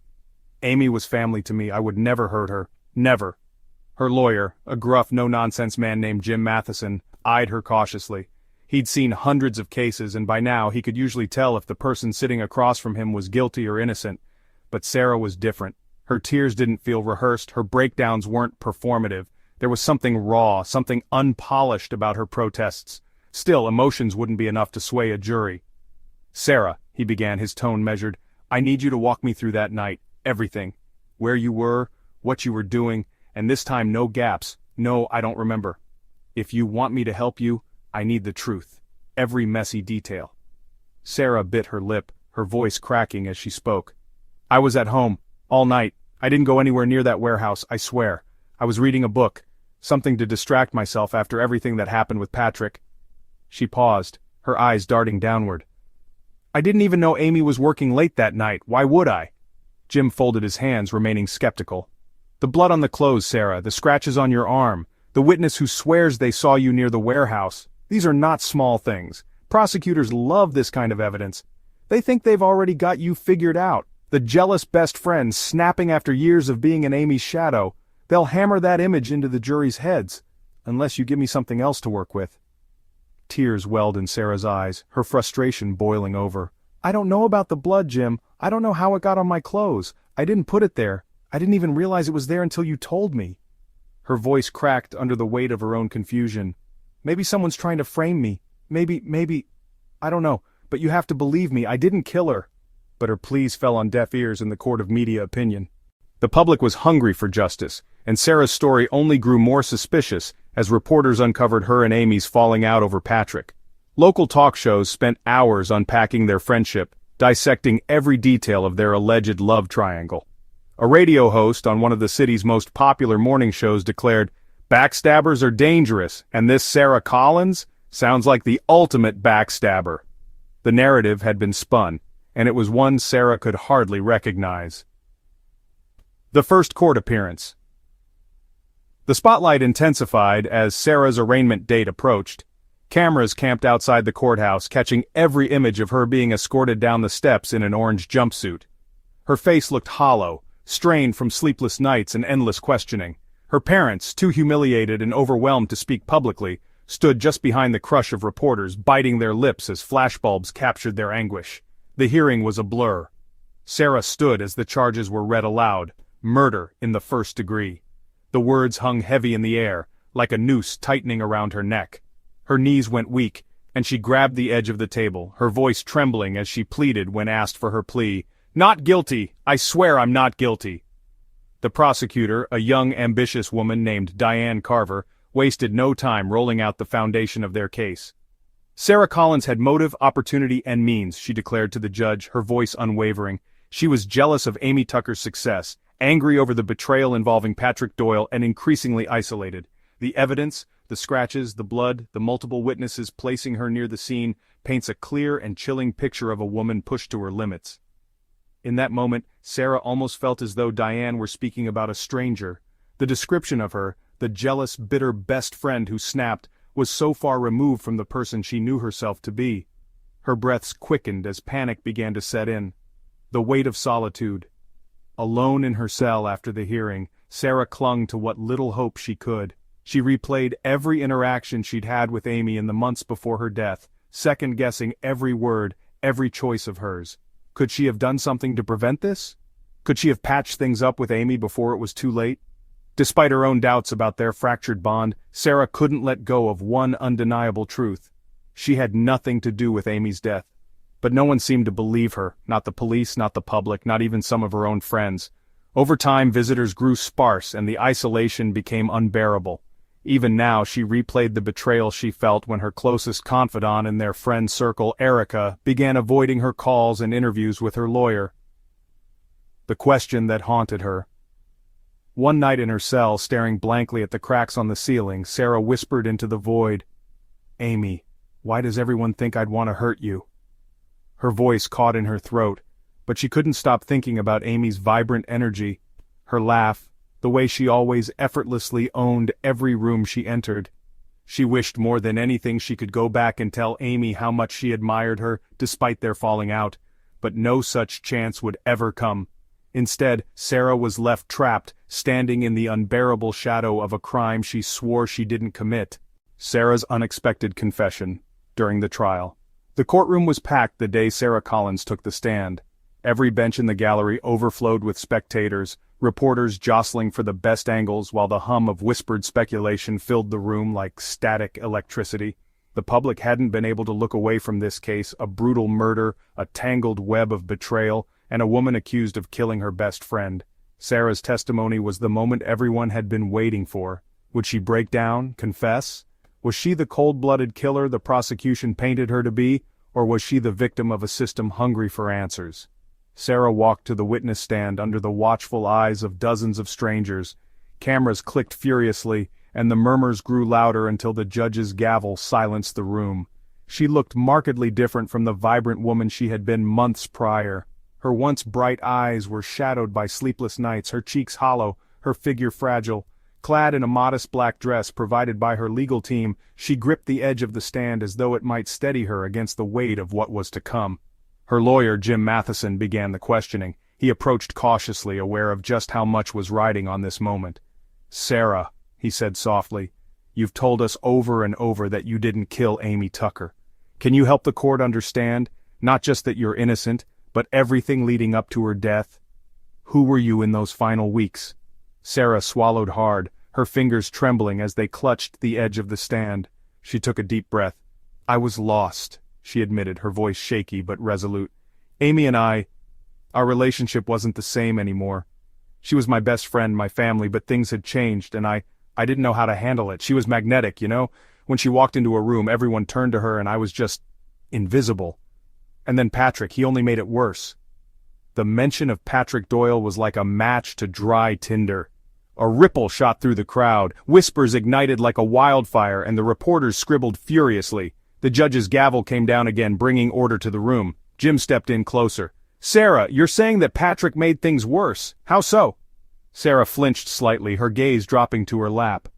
family to me. I would never hurt her. Never." Her lawyer, a gruff, no-nonsense man named Jim Matheson, eyed her cautiously. He'd seen hundreds of cases, and by now he could usually tell if the person sitting across from him was guilty or innocent. But Sarah was different. Her tears didn't feel rehearsed, her breakdowns weren't performative. There was something raw, something unpolished about her protests. Still, emotions wouldn't be enough to sway a jury. "Sarah," he began, his tone measured, "I need you to walk me through that night, everything. Where you were, what you were doing, and this time no gaps, no I don't remember. If you want me to help you, I need the truth. Every messy detail." Sarah bit her lip, her voice cracking as she spoke. "I was at home, all night. I didn't go anywhere near that warehouse, I swear. I was reading a book, something to distract myself after everything that happened with Patrick." She paused, her eyes darting downward. "I didn't even know Amy was working late that night, why would I?" Jim folded his hands, remaining skeptical. "The blood on the clothes, Sarah, the scratches on your arm, the witness who swears they saw you near the warehouse. These are not small things. Prosecutors love this kind of evidence. They think they've already got you figured out. The jealous best friend snapping after years of being in Amy's shadow. They'll hammer that image into the jury's heads, unless you give me something else to work with." Tears welled in Sarah's eyes, her frustration boiling over. "I don't know about the blood, Jim. I don't know how it got on my clothes. I didn't put it there. I didn't even realize it was there until you told me." Her voice cracked under the weight of her own confusion. "Maybe someone's trying to frame me. Maybe, I don't know, but you have to believe me, I didn't kill her." But her pleas fell on deaf ears in the court of media opinion. The public was hungry for justice, and Sarah's story only grew more suspicious as reporters uncovered her and Amy's falling out over Patrick. Local talk shows spent hours unpacking their friendship, dissecting every detail of their alleged love triangle. A radio host on one of the city's most popular morning shows declared, "Backstabbers are dangerous, and this Sarah Collins sounds like the ultimate backstabber." The narrative had been spun, and it was one Sarah could hardly recognize. The first court appearance. The spotlight intensified as Sarah's arraignment date approached. Cameras camped outside the courthouse, catching every image of her being escorted down the steps in an orange jumpsuit. Her face looked hollow, strained from sleepless nights and endless questioning. Her parents, too humiliated and overwhelmed to speak publicly, stood just behind the crush of reporters, biting their lips as flashbulbs captured their anguish. The hearing was a blur. Sarah stood as the charges were read aloud, murder in the first degree. The words hung heavy in the air, like a noose tightening around her neck. Her knees went weak, and she grabbed the edge of the table, her voice trembling as she pleaded when asked for her plea. "Not guilty! I swear I'm not guilty!" The prosecutor, a young, ambitious woman named Diane Carver, wasted no time rolling out the foundation of their case. Sarah Collins had motive, opportunity, and means, she declared to the judge, her voice unwavering. She was jealous of Amy Tucker's success, angry over the betrayal involving Patrick Doyle, and increasingly isolated. The evidence, the scratches, the blood, the multiple witnesses placing her near the scene, paints a clear and chilling picture of a woman pushed to her limits. In that moment, Sarah almost felt as though Diane were speaking about a stranger. The description of her, the jealous, bitter best friend who snapped, was so far removed from the person she knew herself to be. Her breaths quickened as panic began to set in. The weight of solitude. Alone in her cell after the hearing, Sarah clung to what little hope she could. She replayed every interaction she'd had with Amy in the months before her death, second-guessing every word, every choice of hers. Could she have done something to prevent this? Could she have patched things up with Amy before it was too late? Despite her own doubts about their fractured bond, Sarah couldn't let go of one undeniable truth. She had nothing to do with Amy's death. But no one seemed to believe her, not the police, not the public, not even some of her own friends. Over time, visitors grew sparse and the isolation became unbearable. Even now, she replayed the betrayal she felt when her closest confidant in their friend circle, Erica, began avoiding her calls and interviews with her lawyer. The question that haunted her. One night in her cell, staring blankly at the cracks on the ceiling, Sarah whispered into the void, "Amy, why does everyone think I'd want to hurt you?" Her voice caught in her throat, but she couldn't stop thinking about Amy's vibrant energy, her laugh, the way she always effortlessly owned every room she entered. She wished more than anything she could go back and tell Amy how much she admired her, despite their falling out, but no such chance would ever come. Instead, Sarah was left trapped, standing in the unbearable shadow of a crime she swore she didn't commit. Sarah's unexpected confession, during the trial. The courtroom was packed the day Sarah Collins took the stand. Every bench in the gallery overflowed with spectators, reporters jostling for the best angles while the hum of whispered speculation filled the room like static electricity. The public hadn't been able to look away from this case, a brutal murder, a tangled web of betrayal, and a woman accused of killing her best friend. Sarah's testimony was the moment everyone had been waiting for. Would she break down, confess? Was she the cold-blooded killer the prosecution painted her to be, or was she the victim of a system hungry for answers? Sarah walked to the witness stand under the watchful eyes of dozens of strangers. Cameras clicked furiously, and the murmurs grew louder until the judge's gavel silenced the room. She looked markedly different from the vibrant woman she had been months prior. Her once bright eyes were shadowed by sleepless nights, her cheeks hollow, her figure fragile. Clad in a modest black dress provided by her legal team, she gripped the edge of the stand as though it might steady her against the weight of what was to come. Her lawyer, Jim Matheson, began the questioning. He approached cautiously, aware of just how much was riding on this moment. "Sarah," he said softly, "you've told us over and over that you didn't kill Amy Tucker. Can you help the court understand, not just that you're innocent, but everything leading up to her death? Who were you in those final weeks?" Sarah swallowed hard, her fingers trembling as they clutched the edge of the stand. She took a deep breath. "I was lost," she admitted, her voice shaky but resolute. "Amy and our relationship wasn't the same anymore. She was my best friend, my family, but things had changed, and I didn't know how to handle it. She was magnetic, you know? When she walked into a room, everyone turned to her and I was just invisible. And then Patrick, he only made it worse." The mention of Patrick Doyle was like a match to dry tinder. A ripple shot through the crowd, whispers ignited like a wildfire, and the reporters scribbled furiously. The judge's gavel came down again, bringing order to the room. Jim stepped in closer. "Sarah, you're saying that Patrick made things worse. How so?" Sarah flinched slightly, her gaze dropping to her lap.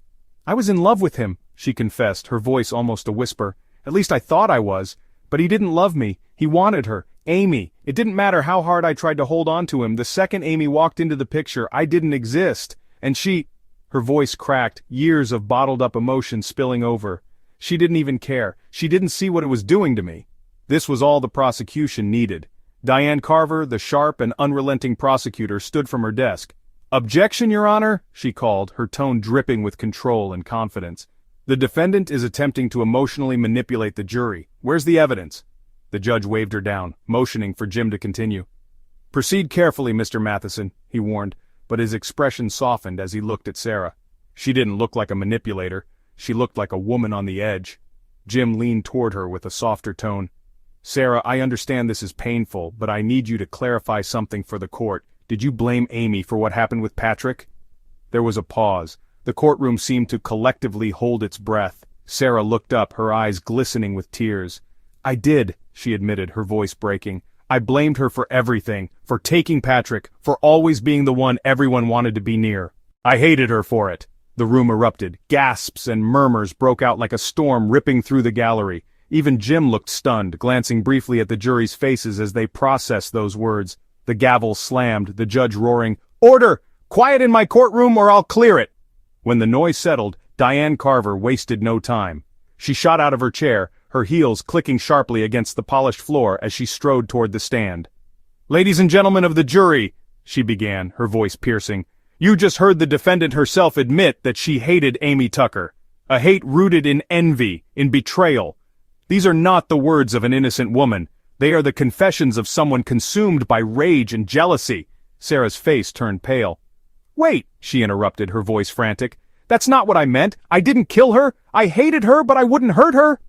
"I was in love with him," she confessed, her voice almost a whisper. "At least I thought I was. But he didn't love me. He wanted her. Amy. It didn't matter how hard I tried to hold on to him. The second Amy walked into the picture, I didn't exist. And she—" Her voice cracked, years of bottled-up emotion spilling over. "She didn't even care. She didn't see what it was doing to me." This was all the prosecution needed. Diane Carver, the sharp and unrelenting prosecutor, stood from her desk. "Objection, Your Honor," she called, her tone dripping with control and confidence. "The defendant is attempting to emotionally manipulate the jury. Where's the evidence?" The judge waved her down, motioning for Jim to continue. "Proceed carefully, Mr. Matheson," he warned, but his expression softened as he looked at Sarah. She didn't look like a manipulator. She looked like a woman on the edge. Jim leaned toward her with a softer tone. "Sarah, I understand this is painful, but I need you to clarify something for the court. Did you blame Amy for what happened with Patrick?" There was a pause. The courtroom seemed to collectively hold its breath. Sarah looked up, her eyes glistening with tears. "I did," she admitted, her voice breaking. "I blamed her for everything, for taking Patrick, for always being the one everyone wanted to be near. I hated her for it." The room erupted. Gasps and murmurs broke out like a storm ripping through the gallery. Even Jim looked stunned, glancing briefly at the jury's faces as they processed those words. The gavel slammed, the judge roaring, "Order! Quiet in my courtroom or I'll clear it!" When the noise settled, Diane Carver wasted no time. She shot out of her chair, her heels clicking sharply against the polished floor as she strode toward the stand. "Ladies and gentlemen of the jury," she began, her voice piercing, "you just heard the defendant herself admit that she hated Amy Tucker. A hate rooted in envy, in betrayal. These are not the words of an innocent woman. They are the confessions of someone consumed by rage and jealousy." Sarah's face turned pale. "Wait," she interrupted, her voice frantic. "That's not what I meant. I didn't kill her. I hated her, but I wouldn't hurt her."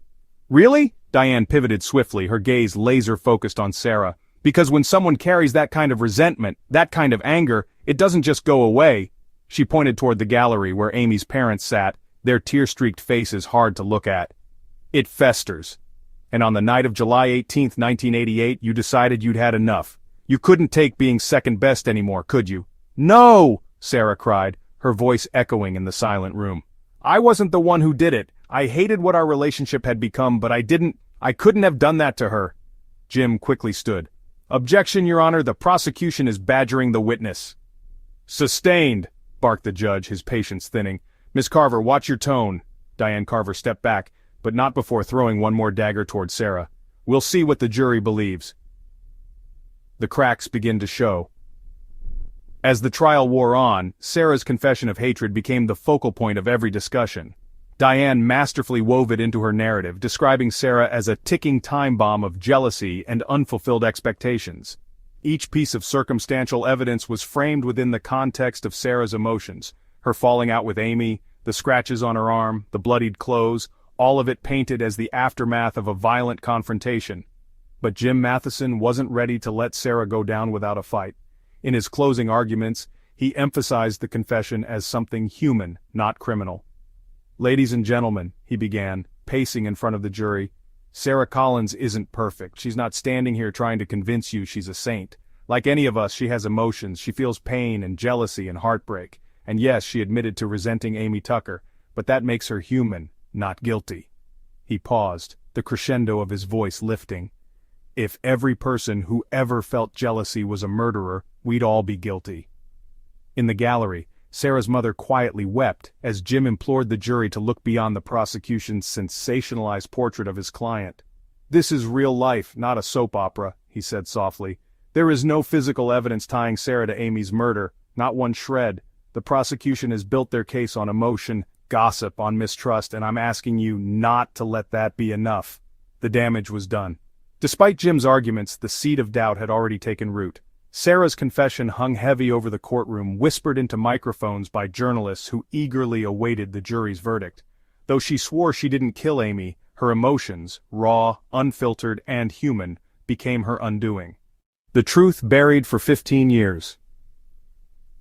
"Really?" Diane pivoted swiftly, her gaze laser-focused on Sarah. "Because when someone carries that kind of resentment, that kind of anger, it doesn't just go away." She pointed toward the gallery where Amy's parents sat, their tear-streaked faces hard to look at. "It festers. And on the night of July 18th, 1988, you decided you'd had enough. You couldn't take being second best anymore, could you?" "No!" Sarah cried, her voice echoing in the silent room. "I wasn't the one who did it. I hated what our relationship had become, but I couldn't have done that to her." Jim quickly stood. "Objection, Your Honor, the prosecution is badgering the witness." "Sustained," barked the judge, his patience thinning. "Miss Carver, watch your tone." Diane Carver stepped back, but not before throwing one more dagger toward Sarah. "We'll see what the jury believes." The cracks begin to show. As the trial wore on, Sarah's confession of hatred became the focal point of every discussion. Diane masterfully wove it into her narrative, describing Sarah as a ticking time bomb of jealousy and unfulfilled expectations. Each piece of circumstantial evidence was framed within the context of Sarah's emotions. Her falling out with Amy, the scratches on her arm, the bloodied clothes, all of it painted as the aftermath of a violent confrontation. But Jim Matheson wasn't ready to let Sarah go down without a fight. In his closing arguments, he emphasized the confession as something human, not criminal. "Ladies and gentlemen," he began, pacing in front of the jury, "Sarah Collins isn't perfect. She's not standing here trying to convince you she's a saint. Like any of us, she has emotions. She feels pain and jealousy and heartbreak. And yes, she admitted to resenting Amy Tucker, but that makes her human, not guilty." He paused, the crescendo of his voice lifting. "If every person who ever felt jealousy was a murderer, we'd all be guilty." In the gallery, Sarah's mother quietly wept as Jim implored the jury to look beyond the prosecution's sensationalized portrait of his client. "This is real life, not a soap opera," he said softly. "There is no physical evidence tying Sarah to Amy's murder, not one shred. The prosecution has built their case on emotion, gossip, on mistrust, and I'm asking you not to let that be enough." The damage was done. Despite Jim's arguments, the seed of doubt had already taken root. Sarah's confession hung heavy over the courtroom, whispered into microphones by journalists who eagerly awaited the jury's verdict. Though she swore she didn't kill Amy, her emotions, raw, unfiltered, and human, became her undoing. The truth buried for 15 years.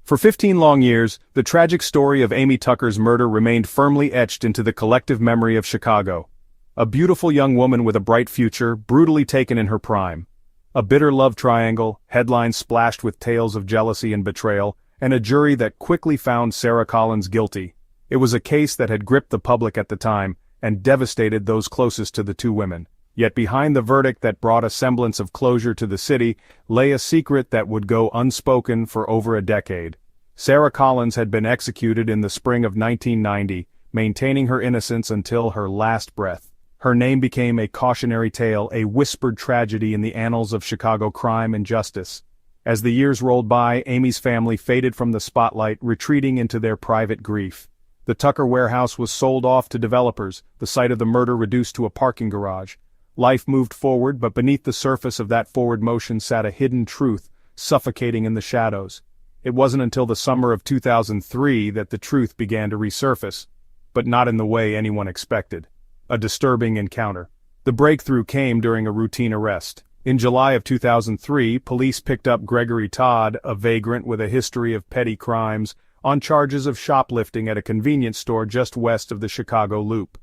For 15 long years, the tragic story of Amy Tucker's murder remained firmly etched into the collective memory of Chicago. A beautiful young woman with a bright future, brutally taken in her prime. A bitter love triangle, headlines splashed with tales of jealousy and betrayal, and a jury that quickly found Sarah Collins guilty. It was a case that had gripped the public at the time, and devastated those closest to the two women. Yet behind the verdict that brought a semblance of closure to the city, lay a secret that would go unspoken for over a decade. Sarah Collins had been executed in the spring of 1990, maintaining her innocence until her last breath. Her name became a cautionary tale, a whispered tragedy in the annals of Chicago crime and justice. As the years rolled by, Amy's family faded from the spotlight, retreating into their private grief. The Tucker warehouse was sold off to developers, the site of the murder reduced to a parking garage. Life moved forward, but beneath the surface of that forward motion sat a hidden truth, suffocating in the shadows. It wasn't until the summer of 2003 that the truth began to resurface, but not in the way anyone expected. A disturbing encounter. The breakthrough came during a routine arrest. In July of 2003, police picked up Gregory Todd, a vagrant with a history of petty crimes, on charges of shoplifting at a convenience store just west of the Chicago Loop.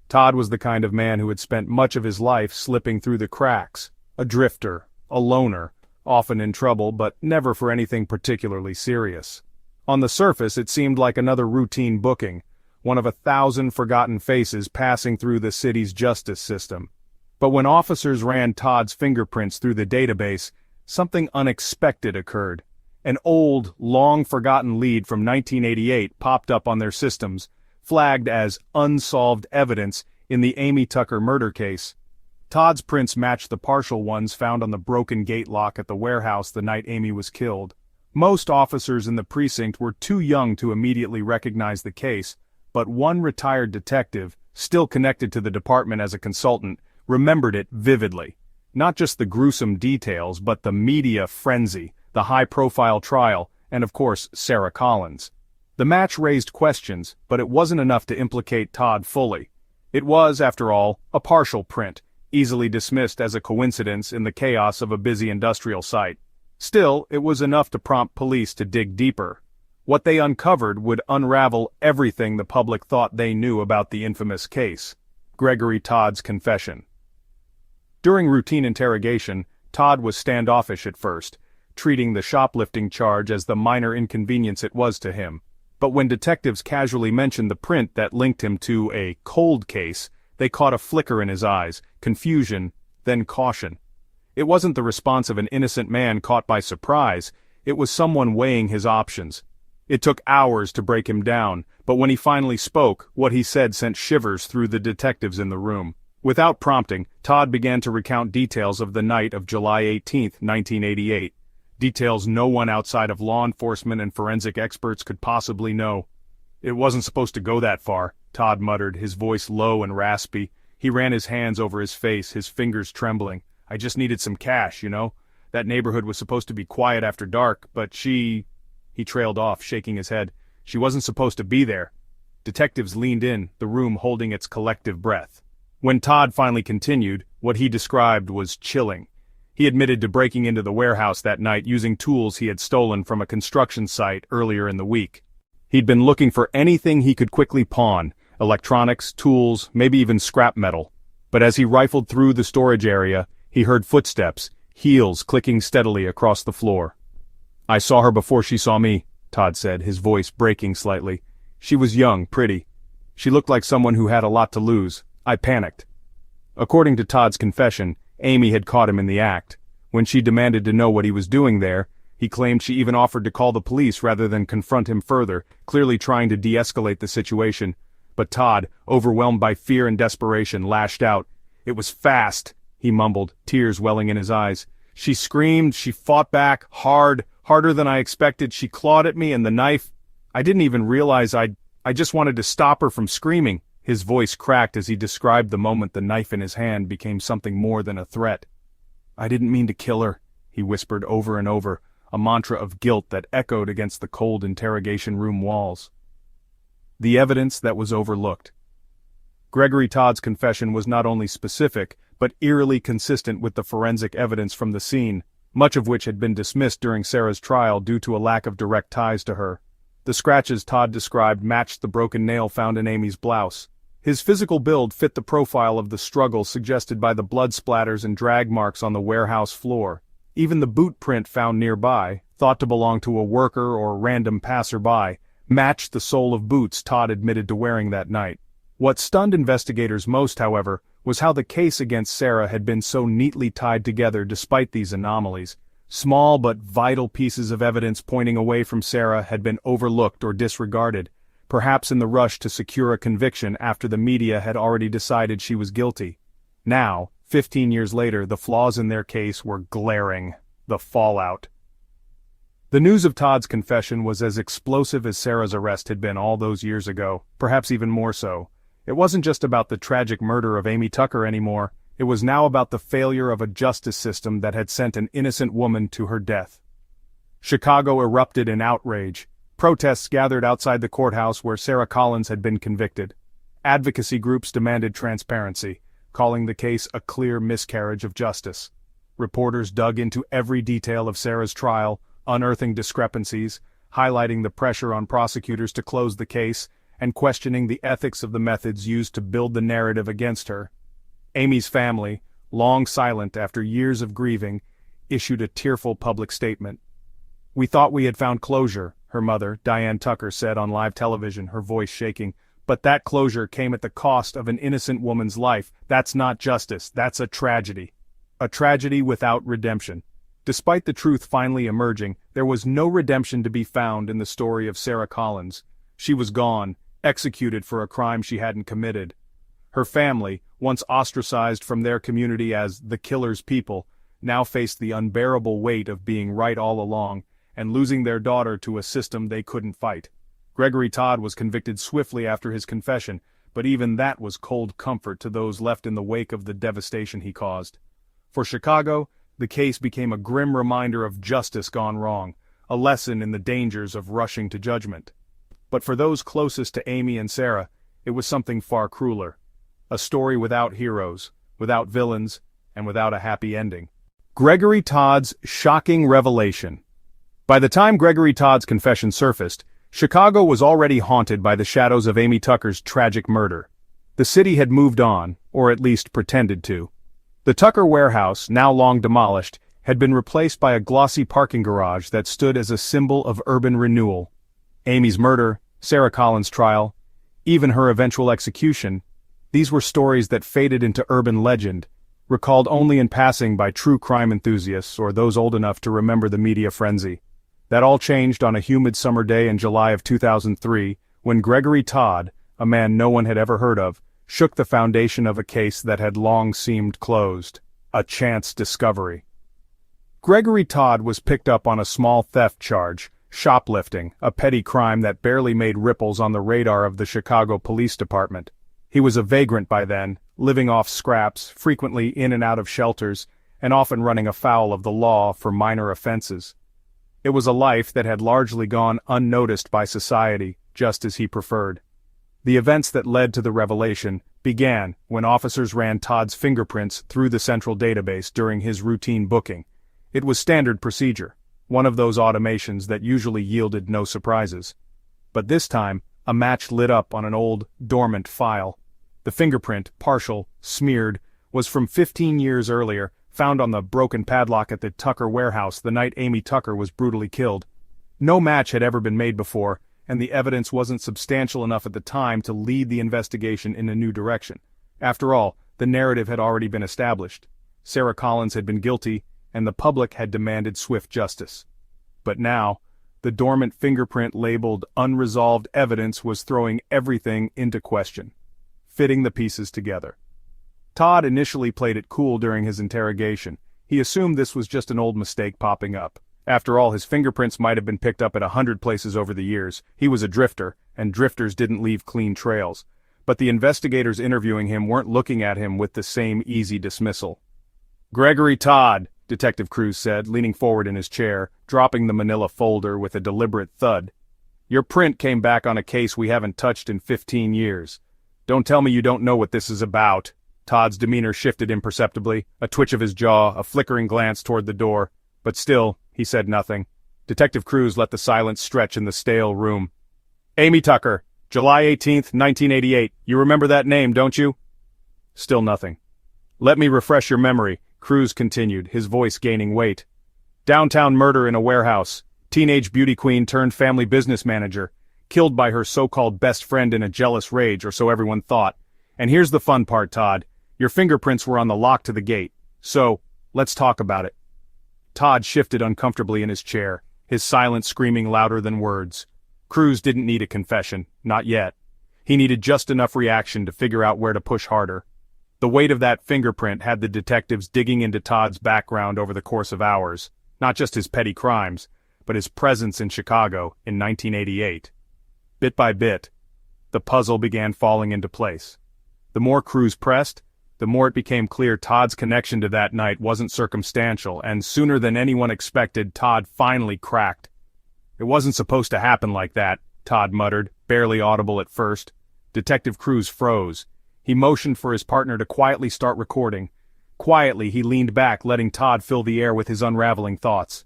Todd was the kind of man who had spent much of his life slipping through the cracks. A drifter, a loner, often in trouble but never for anything particularly serious. On the surface it seemed like another routine booking, one of 1,000 forgotten faces passing through the city's justice system. But when officers ran Todd's fingerprints through the database, something unexpected occurred. An old, long-forgotten lead from 1988 popped up on their systems, flagged as unsolved evidence in the Amy Tucker murder case. Todd's prints matched the partial ones found on the broken gate lock at the warehouse the night Amy was killed. Most officers in the precinct were too young to immediately recognize the case, but one retired detective, still connected to the department as a consultant, remembered it vividly. Not just the gruesome details, but the media frenzy, the high-profile trial, and of course, Sarah Collins. The match raised questions, but it wasn't enough to implicate Todd fully. It was, after all, a partial print, easily dismissed as a coincidence in the chaos of a busy industrial site. Still, it was enough to prompt police to dig deeper. What they uncovered would unravel everything the public thought they knew about the infamous case. Gregory Todd's confession. During routine interrogation, Todd was standoffish at first, treating the shoplifting charge as the minor inconvenience it was to him. But when detectives casually mentioned the print that linked him to a cold case, they caught a flicker in his eyes, confusion, then caution. It wasn't the response of an innocent man caught by surprise, it was someone weighing his options. It took hours to break him down, but when he finally spoke, what he said sent shivers through the detectives in the room. Without prompting, Todd began to recount details of the night of July 18, 1988. Details no one outside of law enforcement and forensic experts could possibly know. "It wasn't supposed to go that far," Todd muttered, his voice low and raspy. He ran his hands over his face, his fingers trembling. "I just needed some cash, you know? That neighborhood was supposed to be quiet after dark, but she..." He trailed off, shaking his head. "She wasn't supposed to be there." Detectives leaned in, the room holding its collective breath. When Todd finally continued, what he described was chilling. He admitted to breaking into the warehouse that night using tools he had stolen from a construction site earlier in the week. He'd been looking for anything he could quickly pawn, electronics, tools, maybe even scrap metal. But as he rifled through the storage area, he heard footsteps, heels clicking steadily across the floor. "I saw her before she saw me," Todd said, his voice breaking slightly. "She was young, pretty. She looked like someone who had a lot to lose. I panicked." According to Todd's confession, Amy had caught him in the act. When she demanded to know what he was doing there, he claimed she even offered to call the police rather than confront him further, clearly trying to de-escalate the situation. But Todd, overwhelmed by fear and desperation, lashed out. "It was fast," he mumbled, tears welling in his eyes. "She screamed, she fought back, harder than I expected. She clawed at me and the knife. I didn't even realize I just wanted to stop her from screaming." His voice cracked as he described the moment the knife in his hand became something more than a threat. "I didn't mean to kill her," he whispered over and over, a mantra of guilt that echoed against the cold interrogation room walls. The evidence that was overlooked. Gregory Todd's confession was not only specific, but eerily consistent with the forensic evidence from the scene, much of which had been dismissed during Sarah's trial due to a lack of direct ties to her. The scratches Todd described matched the broken nail found in Amy's blouse. His physical build fit the profile of the struggle suggested by the blood splatters and drag marks on the warehouse floor. Even the boot print found nearby, thought to belong to a worker or random passerby, matched the sole of boots Todd admitted to wearing that night. What stunned investigators most, however, was how the case against Sarah had been so neatly tied together despite these anomalies. Small but vital pieces of evidence pointing away from Sarah had been overlooked or disregarded, perhaps in the rush to secure a conviction after the media had already decided she was guilty. Now, 15 years later, the flaws in their case were glaring. The fallout. The news of Todd's confession was as explosive as Sarah's arrest had been all those years ago, perhaps even more so. It wasn't just about the tragic murder of Amy Tucker anymore. It was now about the failure of a justice system that had sent an innocent woman to her death. Chicago erupted in outrage. Protests gathered outside the courthouse where Sarah Collins had been convicted. Advocacy groups demanded transparency, calling the case a clear miscarriage of justice. Reporters dug into every detail of Sarah's trial, unearthing discrepancies, highlighting the pressure on prosecutors to close the case, and questioning the ethics of the methods used to build the narrative against her. Amy's family, long silent after years of grieving, issued a tearful public statement. "We thought we had found closure," her mother, Diane Tucker, said on live television, her voice shaking. "But that closure came at the cost of an innocent woman's life. That's not justice, that's a tragedy. A tragedy without redemption." Despite the truth finally emerging, there was no redemption to be found in the story of Sarah Collins. She was gone, executed for a crime she hadn't committed. Her family, once ostracized from their community as the killer's people, now faced the unbearable weight of being right all along, and losing their daughter to a system they couldn't fight. Gregory Todd was convicted swiftly after his confession, but even that was cold comfort to those left in the wake of the devastation he caused. For Chicago, the case became a grim reminder of justice gone wrong, a lesson in the dangers of rushing to judgment. But for those closest to Amy and Sarah, it was something far crueler. A story without heroes, without villains, and without a happy ending. Gregory Todd's shocking revelation. By the time Gregory Todd's confession surfaced, Chicago was already haunted by the shadows of Amy Tucker's tragic murder. The city had moved on, or at least pretended to. The Tucker warehouse, now long demolished, had been replaced by a glossy parking garage that stood as a symbol of urban renewal. Amy's murder, Sarah Collins' trial, even her eventual execution, these were stories that faded into urban legend, recalled only in passing by true crime enthusiasts or those old enough to remember the media frenzy. That all changed on a humid summer day in July of 2003, when Gregory Todd, a man no one had ever heard of, shook the foundation of a case that had long seemed closed. A chance discovery. Gregory Todd was picked up on a small theft charge, shoplifting, a petty crime that barely made ripples on the radar of the Chicago Police Department. He was a vagrant by then, living off scraps, frequently in and out of shelters, and often running afoul of the law for minor offenses. It was a life that had largely gone unnoticed by society, just as he preferred. The events that led to the revelation began when officers ran Todd's fingerprints through the central database during his routine booking. It was standard procedure, one of those automations that usually yielded no surprises. But this time, a match lit up on an old, dormant file. The fingerprint, partial, smeared, was from 15 years earlier, found on the broken padlock at the Tucker warehouse the night Amy Tucker was brutally killed. No match had ever been made before, and the evidence wasn't substantial enough at the time to lead the investigation in a new direction. After all, the narrative had already been established. Sarah Collins had been guilty, and the public had demanded swift justice. But now, the dormant fingerprint labeled unresolved evidence was throwing everything into question, fitting the pieces together. Todd initially played it cool during his interrogation. He assumed this was just an old mistake popping up. After all, his fingerprints might have been picked up at 100 places over the years. He was a drifter, and drifters didn't leave clean trails. But the investigators interviewing him weren't looking at him with the same easy dismissal. "Gregory Todd," Detective Cruz said, leaning forward in his chair, dropping the manila folder with a deliberate thud. "Your print came back on a case we haven't touched in 15 years. Don't tell me you don't know what this is about." Todd's demeanor shifted imperceptibly, a twitch of his jaw, a flickering glance toward the door. But still, he said nothing. Detective Cruz let the silence stretch in the stale room. "Amy Tucker, July 18th, 1988. You remember that name, don't you?" Still nothing. "Let me refresh your memory," Cruz continued, his voice gaining weight. "Downtown murder in a warehouse. Teenage beauty queen turned family business manager. Killed by her so-called best friend in a jealous rage, or so everyone thought. And here's the fun part, Todd. Your fingerprints were on the lock to the gate. So, let's talk about it." Todd shifted uncomfortably in his chair, his silence screaming louder than words. Cruz didn't need a confession, not yet. He needed just enough reaction to figure out where to push harder. The weight of that fingerprint had the detectives digging into Todd's background over the course of hours, not just his petty crimes, but his presence in Chicago in 1988. Bit by bit, the puzzle began falling into place. The more Cruz pressed, the more it became clear Todd's connection to that night wasn't circumstantial, and sooner than anyone expected, Todd finally cracked. "It wasn't supposed to happen like that," Todd muttered, barely audible at first. Detective Cruz froze. He motioned for his partner to quietly start recording. Quietly, he leaned back, letting Todd fill the air with his unraveling thoughts.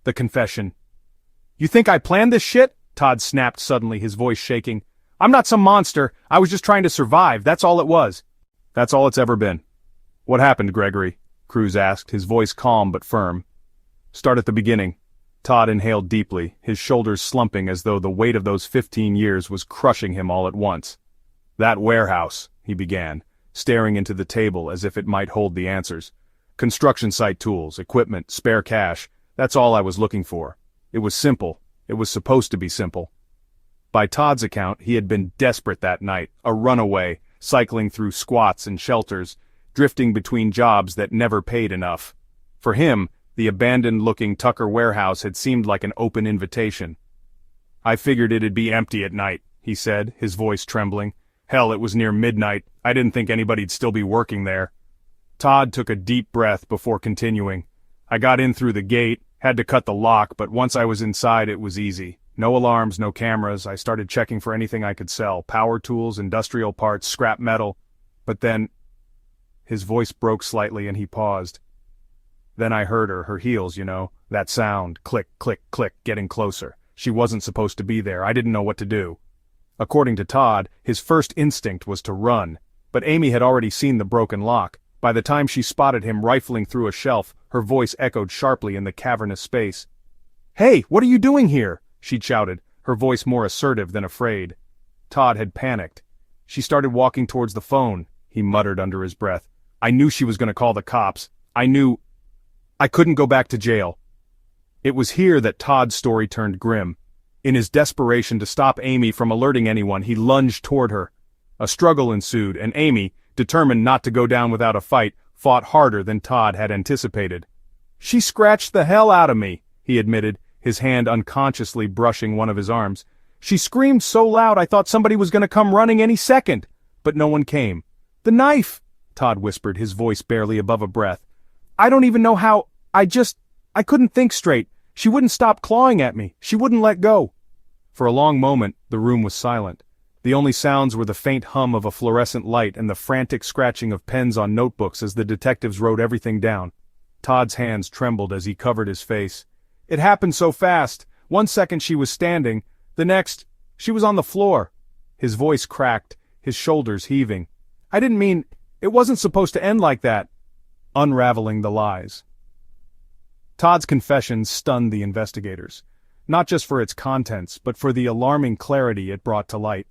The confession. "You think I planned this shit?" Todd snapped suddenly, his voice shaking. "I'm not some monster. I was just trying to survive, that's all it was." "That's all it's ever been." "What happened, Gregory?" Cruz asked, his voice calm but firm. "Start at the beginning." Todd inhaled deeply, his shoulders slumping as though the weight of those 15 years was crushing him all at once. "That warehouse," he began, staring into the table as if it might hold the answers. "Construction site tools, equipment, spare cash, that's all I was looking for. It was simple. It was supposed to be simple." By Todd's account, he had been desperate that night, a runaway, cycling through squats and shelters, drifting between jobs that never paid enough. For him, the abandoned-looking Tucker warehouse had seemed like an open invitation. "I figured it'd be empty at night," he said, his voice trembling. "Hell, it was near midnight. I didn't think anybody'd still be working there." Todd took a deep breath before continuing. "I got in through the gate, had to cut the lock, but once I was inside it was easy. No alarms, no cameras. I started checking for anything I could sell, power tools, industrial parts, scrap metal. But then..." His voice broke slightly and he paused. "Then I heard her heels, you know, that sound, click, click, click, getting closer. She wasn't supposed to be there. I didn't know what to do." According to Todd, his first instinct was to run. But Amy had already seen the broken lock. By the time she spotted him rifling through a shelf, her voice echoed sharply in the cavernous space. "Hey, what are you doing here?" she shouted, her voice more assertive than afraid. Todd had panicked. "She started walking towards the phone," he muttered under his breath. "I knew she was going to call the cops. I knew I couldn't go back to jail." It was here that Todd's story turned grim. In his desperation to stop Amy from alerting anyone, he lunged toward her. A struggle ensued, and Amy, determined not to go down without a fight, fought harder than Todd had anticipated. "She scratched the hell out of me," he admitted, his hand unconsciously brushing one of his arms. "She screamed so loud I thought somebody was going to come running any second. But no one came." "The knife," Todd whispered, his voice barely above a breath. "I don't even know how, I couldn't think straight. She wouldn't stop clawing at me. She wouldn't let go." For a long moment, the room was silent. The only sounds were the faint hum of a fluorescent light and the frantic scratching of pens on notebooks as the detectives wrote everything down. Todd's hands trembled as he covered his face. It happened so fast. 1 second she was standing, the next, she was on the floor. His voice cracked, his shoulders heaving. I didn't mean, it wasn't supposed to end like that. Unraveling the lies. Todd's confession stunned the investigators, not just for its contents, but for the alarming clarity it brought to light.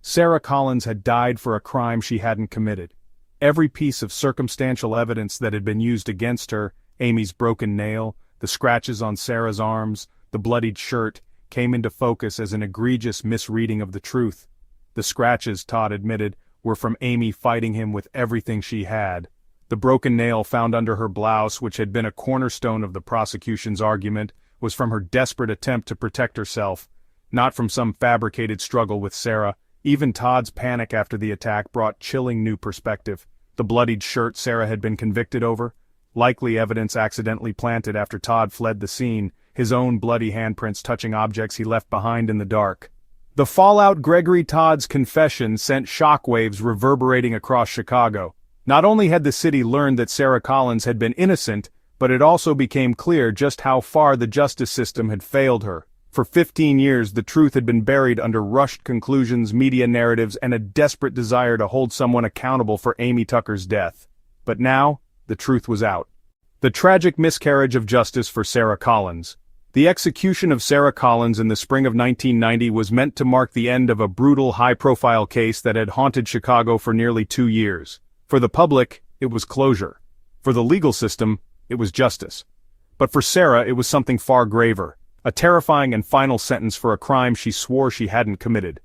Sarah Collins had died for a crime she hadn't committed. Every piece of circumstantial evidence that had been used against her, Amy's broken nail, the scratches on Sarah's arms, the bloodied shirt, came into focus as an egregious misreading of the truth. The scratches, Todd admitted, were from Amy fighting him with everything she had. The broken nail found under her blouse, which had been a cornerstone of the prosecution's argument, was from her desperate attempt to protect herself, not from some fabricated struggle with Sarah. Even Todd's panic after the attack brought chilling new perspective. The bloodied shirt Sarah had been convicted over, likely evidence accidentally planted after Todd fled the scene, his own bloody handprints touching objects he left behind in the dark. The fallout Gregory Todd's confession sent shockwaves reverberating across Chicago. Not only had the city learned that Sarah Collins had been innocent, but it also became clear just how far the justice system had failed her. For 15 years, the truth had been buried under rushed conclusions, media narratives, and a desperate desire to hold someone accountable for Amy Tucker's death. But now, the truth was out. The tragic miscarriage of justice for Sarah Collins. The execution of Sarah Collins in the spring of 1990 was meant to mark the end of a brutal, high-profile case that had haunted Chicago for nearly 2 years. For the public, it was closure. For the legal system, it was justice. But for Sarah, it was something far graver. A terrifying and final sentence for a crime she swore she hadn't committed.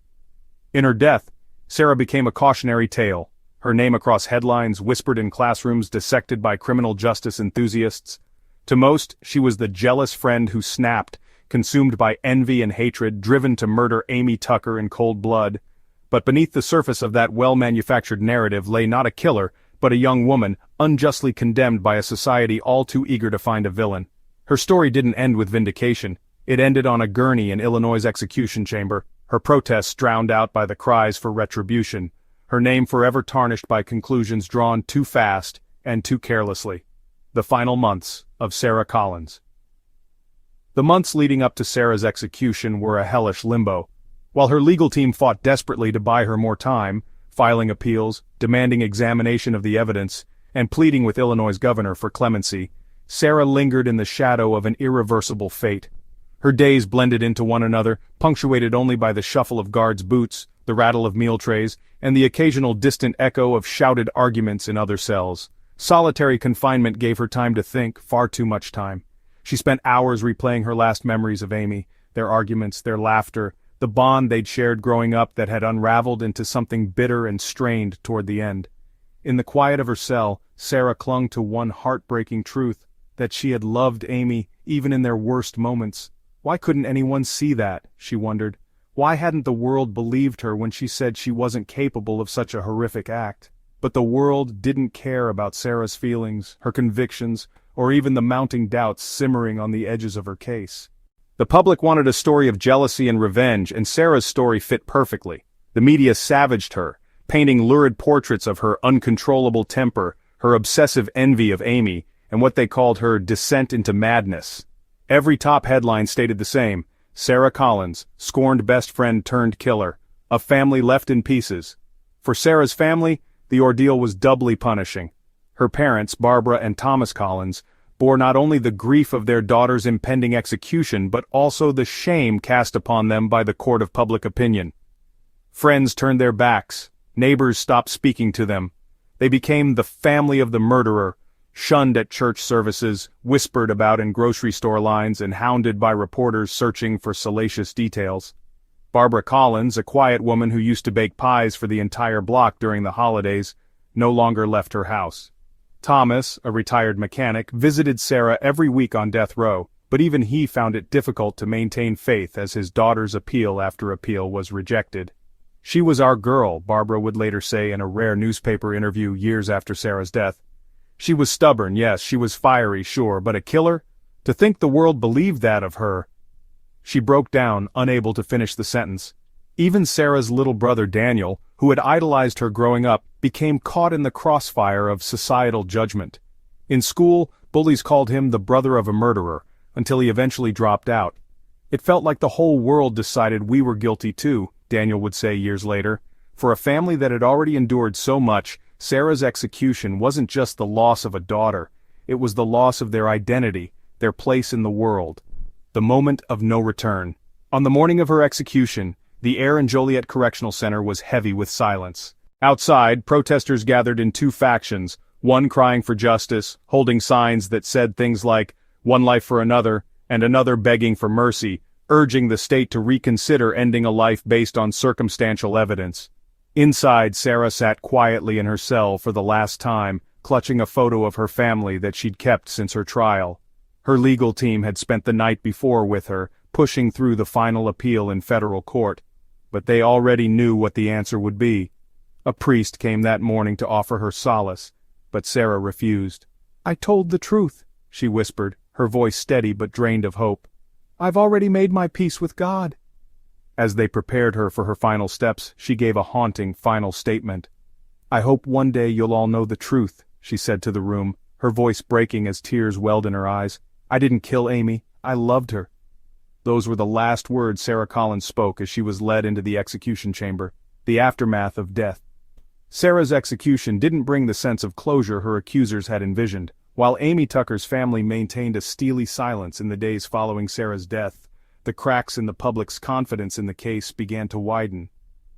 In her death, Sarah became a cautionary tale, her name across headlines, whispered in classrooms, dissected by criminal justice enthusiasts. To most, she was the jealous friend who snapped, consumed by envy and hatred, driven to murder Amy Tucker in cold blood. But beneath the surface of that well-manufactured narrative lay not a killer, but a young woman, unjustly condemned by a society all too eager to find a villain. Her story didn't end with vindication. It ended on a gurney in Illinois' execution chamber, her protests drowned out by the cries for retribution, her name forever tarnished by conclusions drawn too fast and too carelessly. The final months of Sarah Collins. The months leading up to Sarah's execution were a hellish limbo. While her legal team fought desperately to buy her more time, filing appeals, demanding examination of the evidence, and pleading with Illinois' governor for clemency, Sarah lingered in the shadow of an irreversible fate. Her days blended into one another, punctuated only by the shuffle of guards' boots, the rattle of meal trays, and the occasional distant echo of shouted arguments in other cells. Solitary confinement gave her time to think, far too much time. She spent hours replaying her last memories of Amy, their arguments, their laughter, the bond they'd shared growing up that had unraveled into something bitter and strained toward the end. In the quiet of her cell, Sarah clung to one heartbreaking truth, that she had loved Amy, even in their worst moments. Why couldn't anyone see that, she wondered? Why hadn't the world believed her when she said she wasn't capable of such a horrific act? But the world didn't care about Sarah's feelings, her convictions, or even the mounting doubts simmering on the edges of her case. The public wanted a story of jealousy and revenge, and Sarah's story fit perfectly. The media savaged her, painting lurid portraits of her uncontrollable temper, her obsessive envy of Amy, and what they called her descent into madness. Every top headline stated the same: Sarah Collins, scorned best friend turned killer, a family left in pieces. For Sarah's family, the ordeal was doubly punishing. Her parents, Barbara and Thomas Collins, bore not only the grief of their daughter's impending execution but also the shame cast upon them by the court of public opinion. Friends turned their backs, neighbors stopped speaking to them. They became the family of the murderer, shunned at church services, whispered about in grocery store lines, and hounded by reporters searching for salacious details. Barbara Collins, a quiet woman who used to bake pies for the entire block during the holidays, no longer left her house. Thomas, a retired mechanic, visited Sarah every week on death row, but even he found it difficult to maintain faith as his daughter's appeal after appeal was rejected. She was our girl, Barbara would later say in a rare newspaper interview years after Sarah's death. She was stubborn, yes, she was fiery, sure, but a killer? To think the world believed that of her. She broke down, unable to finish the sentence. Even Sarah's little brother Daniel, who had idolized her growing up, became caught in the crossfire of societal judgment. In school, bullies called him the brother of a murderer, until he eventually dropped out. It felt like the whole world decided we were guilty too, Daniel would say years later. For a family that had already endured so much, Sarah's execution wasn't just the loss of a daughter, it was the loss of their identity, their place in the world. The moment of no return. On the morning of her execution, the air in Joliet Correctional Center was heavy with silence. Outside, protesters gathered in two factions, one crying for justice, holding signs that said things like, "One life for another," and another begging for mercy, urging the state to reconsider ending a life based on circumstantial evidence. Inside, Sarah sat quietly in her cell for the last time, clutching a photo of her family that she'd kept since her trial. Her legal team had spent the night before with her, pushing through the final appeal in federal court. But they already knew what the answer would be. A priest came that morning to offer her solace, but Sarah refused. "I told the truth," she whispered, her voice steady but drained of hope. "I've already made my peace with God." As they prepared her for her final steps, she gave a haunting final statement. "I hope one day you'll all know the truth," she said to the room, her voice breaking as tears welled in her eyes. "I didn't kill Amy, I loved her." Those were the last words Sarah Collins spoke as she was led into the execution chamber, the aftermath of death. Sarah's execution didn't bring the sense of closure her accusers had envisioned. While Amy Tucker's family maintained a steely silence in the days following Sarah's death, the cracks in the public's confidence in the case began to widen.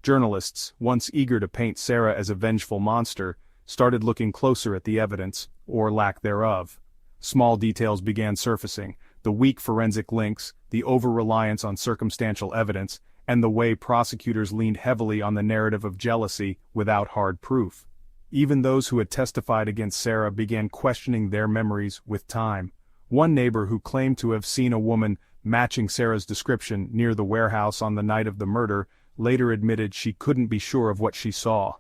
Journalists, once eager to paint Sarah as a vengeful monster, started looking closer at the evidence, or lack thereof. Small details began surfacing, the weak forensic links, the over-reliance on circumstantial evidence, and the way prosecutors leaned heavily on the narrative of jealousy without hard proof. Even those who had testified against Sarah began questioning their memories with time. One neighbor who claimed to have seen a woman matching Sarah's description near the warehouse on the night of the murder later admitted she couldn't be sure of what she saw.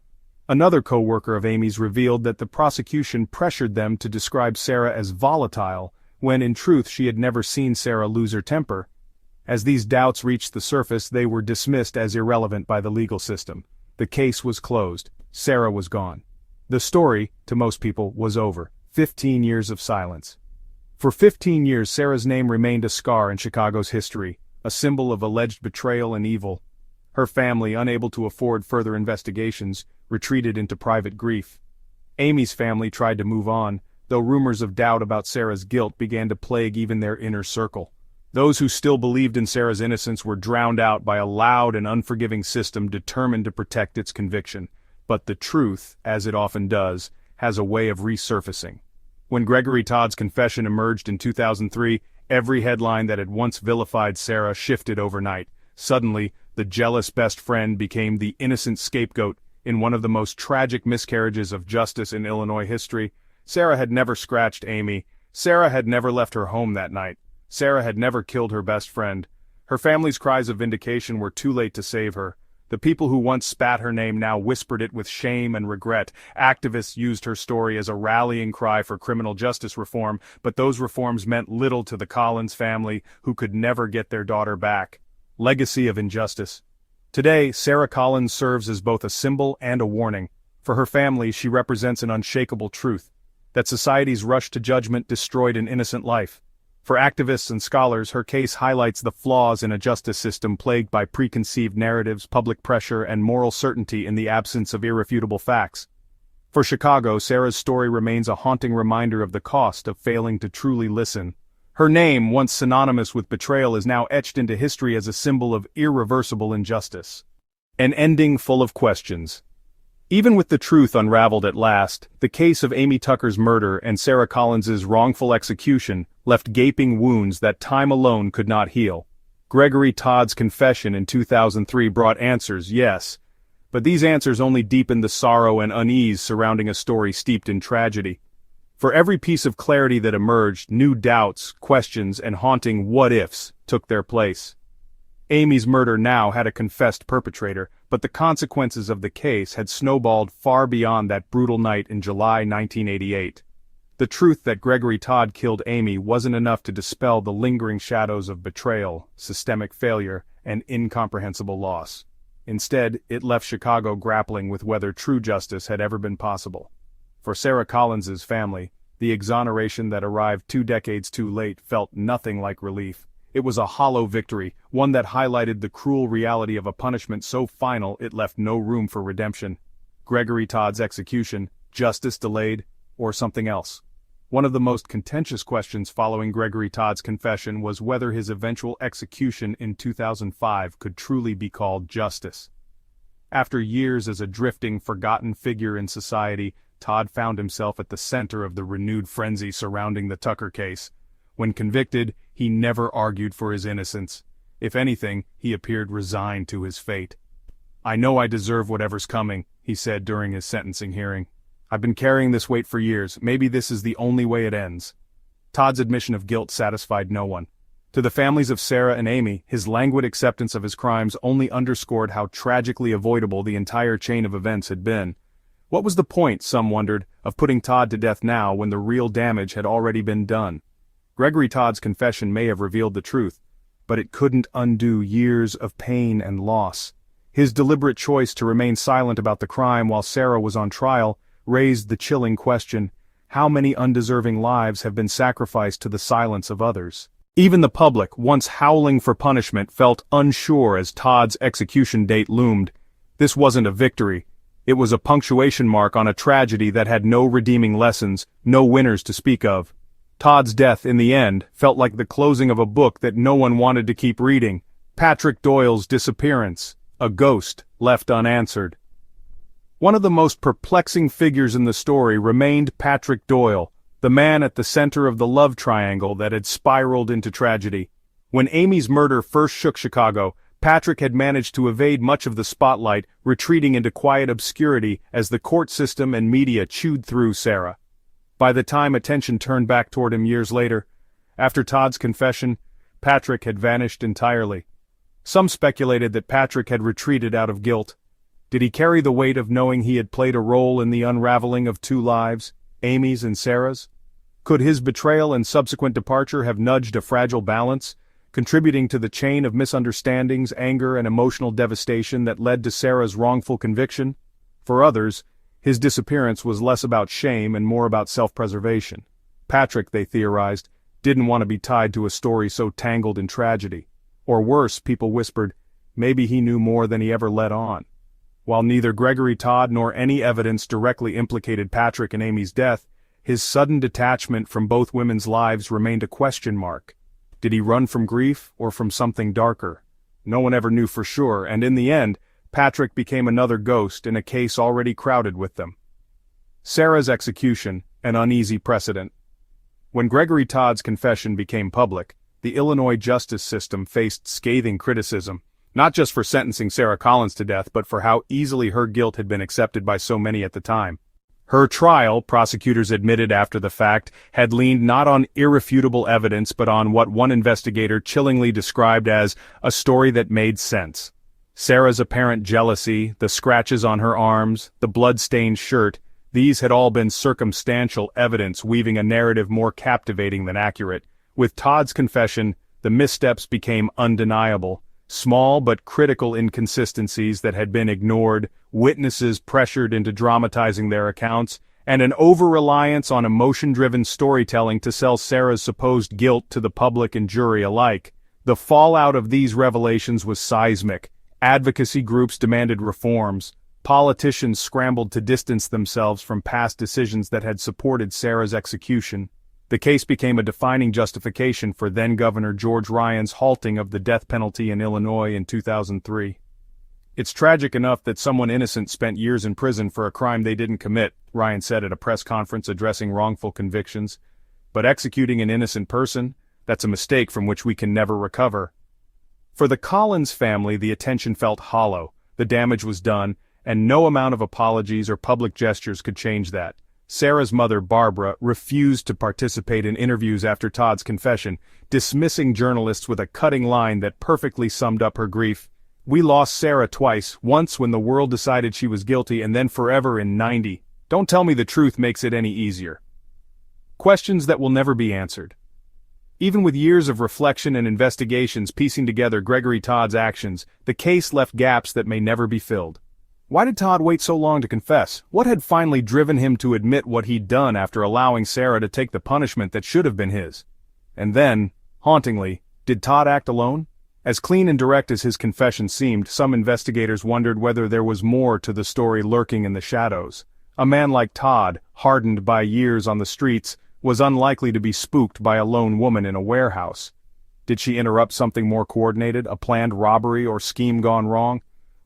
Another co-worker of Amy's revealed that the prosecution pressured them to describe Sarah as volatile, when in truth she had never seen Sarah lose her temper. As these doubts reached the surface, they were dismissed as irrelevant by the legal system. The case was closed. Sarah was gone. The story, to most people, was over. 15 years of silence. For 15 years Sarah's name remained a scar in Chicago's history, a symbol of alleged betrayal and evil. Her family, unable to afford further investigations, retreated into private grief. Amy's family tried to move on, though rumors of doubt about Sarah's guilt began to plague even their inner circle. Those who still believed in Sarah's innocence were drowned out by a loud and unforgiving system determined to protect its conviction. But the truth, as it often does, has a way of resurfacing. When Gregory Todd's confession emerged in 2003, every headline that had once vilified Sarah shifted overnight. Suddenly, the jealous best friend became the innocent scapegoat in one of the most tragic miscarriages of justice in Illinois history. Sarah had never scratched Amy. Sarah had never left her home that night. Sarah had never killed her best friend. Her family's cries of vindication were too late to save her. The people who once spat her name now whispered it with shame and regret. Activists used her story as a rallying cry for criminal justice reform, but those reforms meant little to the Collins family, who could never get their daughter back. Legacy of injustice. Today, Sarah Collins serves as both a symbol and a warning. For her family, she represents an unshakable truth: that society's rush to judgment destroyed an innocent life. For activists and scholars, her case highlights the flaws in a justice system plagued by preconceived narratives, public pressure, and moral certainty in the absence of irrefutable facts. For Chicago, Sarah's story remains a haunting reminder of the cost of failing to truly listen. Her name, once synonymous with betrayal, is now etched into history as a symbol of irreversible injustice. An ending full of questions. Even with the truth unraveled at last, the case of Amy Tucker's murder and Sarah Collins's wrongful execution left gaping wounds that time alone could not heal. Gregory Todd's confession in 2003 brought answers, yes, but these answers only deepened the sorrow and unease surrounding a story steeped in tragedy. For every piece of clarity that emerged, new doubts, questions, and haunting what-ifs took their place. Amy's murder now had a confessed perpetrator, but the consequences of the case had snowballed far beyond that brutal night in July 1988. The truth that Gregory Todd killed Amy wasn't enough to dispel the lingering shadows of betrayal, systemic failure, and incomprehensible loss. Instead, it left Chicago grappling with whether true justice had ever been possible. For Sarah Collins's family, the exoneration that arrived 2 decades too late felt nothing like relief. It was a hollow victory, one that highlighted the cruel reality of a punishment so final it left no room for redemption. Gregory Todd's execution, justice delayed, or something else? One of the most contentious questions following Gregory Todd's confession was whether his eventual execution in 2005 could truly be called justice. After years as a drifting, forgotten figure in society, Todd found himself at the center of the renewed frenzy surrounding the Tucker case. When convicted, he never argued for his innocence. If anything, he appeared resigned to his fate. "I know I deserve whatever's coming," he said during his sentencing hearing. "I've been carrying this weight for years. Maybe this is the only way it ends." Todd's admission of guilt satisfied no one. To the families of Sarah and Amy, his languid acceptance of his crimes only underscored how tragically avoidable the entire chain of events had been. What was the point, some wondered, of putting Todd to death now when the real damage had already been done? Gregory Todd's confession may have revealed the truth, but it couldn't undo years of pain and loss. His deliberate choice to remain silent about the crime while Sarah was on trial raised the chilling question: how many undeserving lives have been sacrificed to the silence of others? Even the public, once howling for punishment, felt unsure as Todd's execution date loomed. This wasn't a victory. It was a punctuation mark on a tragedy that had no redeeming lessons, no winners to speak of. Todd's death, in the end, felt like the closing of a book that no one wanted to keep reading. Patrick Doyle's disappearance, a ghost left unanswered. One of the most perplexing figures in the story remained Patrick Doyle, the man at the center of the love triangle that had spiraled into tragedy. When Amy's murder first shook Chicago, Patrick had managed to evade much of the spotlight, retreating into quiet obscurity as the court system and media chewed through Sarah. By the time attention turned back toward him years later, after Todd's confession, Patrick had vanished entirely. Some speculated that Patrick had retreated out of guilt. Did he carry the weight of knowing he had played a role in the unraveling of 2 lives, Amy's and Sarah's? Could his betrayal and subsequent departure have nudged a fragile balance, contributing to the chain of misunderstandings, anger, and emotional devastation that led to Sarah's wrongful conviction? For others, his disappearance was less about shame and more about self-preservation. Patrick, they theorized, didn't want to be tied to a story so tangled in tragedy. Or worse, people whispered, maybe he knew more than he ever let on. While neither Gregory Todd nor any evidence directly implicated Patrick and Amy's death, his sudden detachment from both women's lives remained a question mark. Did he run from grief or from something darker? No one ever knew for sure, and in the end, Patrick became another ghost in a case already crowded with them. Sarah's execution, an uneasy precedent. When Gregory Todd's confession became public, the Illinois justice system faced scathing criticism, not just for sentencing Sarah Collins to death, but for how easily her guilt had been accepted by so many at the time. Her trial, prosecutors admitted after the fact, had leaned not on irrefutable evidence but on what one investigator chillingly described as a story that made sense. Sarah's apparent jealousy, the scratches on her arms, the blood-stained shirt, these had all been circumstantial evidence weaving a narrative more captivating than accurate. With Todd's confession, the missteps became undeniable. Small but critical inconsistencies that had been ignored, witnesses pressured into dramatizing their accounts, and an over-reliance on emotion-driven storytelling to sell Sarah's supposed guilt to the public and jury alike. The fallout of these revelations was seismic. Advocacy groups demanded reforms. Politicians scrambled to distance themselves from past decisions that had supported Sarah's execution. The case became a defining justification for then-Governor George Ryan's halting of the death penalty in Illinois in 2003. "It's tragic enough that someone innocent spent years in prison for a crime they didn't commit," Ryan said at a press conference addressing wrongful convictions. "But executing an innocent person? That's a mistake from which we can never recover." For the Collins family, the attention felt hollow. The damage was done, and no amount of apologies or public gestures could change that. Sarah's mother, Barbara, refused to participate in interviews after Todd's confession, dismissing journalists with a cutting line that perfectly summed up her grief. "We lost Sarah twice, once when the world decided she was guilty and then forever in '90. Don't tell me the truth makes it any easier." Questions that will never be answered. Even with years of reflection and investigations piecing together Gregory Todd's actions, the case left gaps that may never be filled. Why did Todd wait so long to confess? What had finally driven him to admit what he'd done after allowing Sarah to take the punishment that should have been his? And then, hauntingly, did Todd act alone? As clean and direct as his confession seemed, some investigators wondered whether there was more to the story lurking in the shadows. A man like Todd, hardened by years on the streets, was unlikely to be spooked by a lone woman in a warehouse. Did she interrupt something more coordinated, a planned robbery or scheme gone wrong?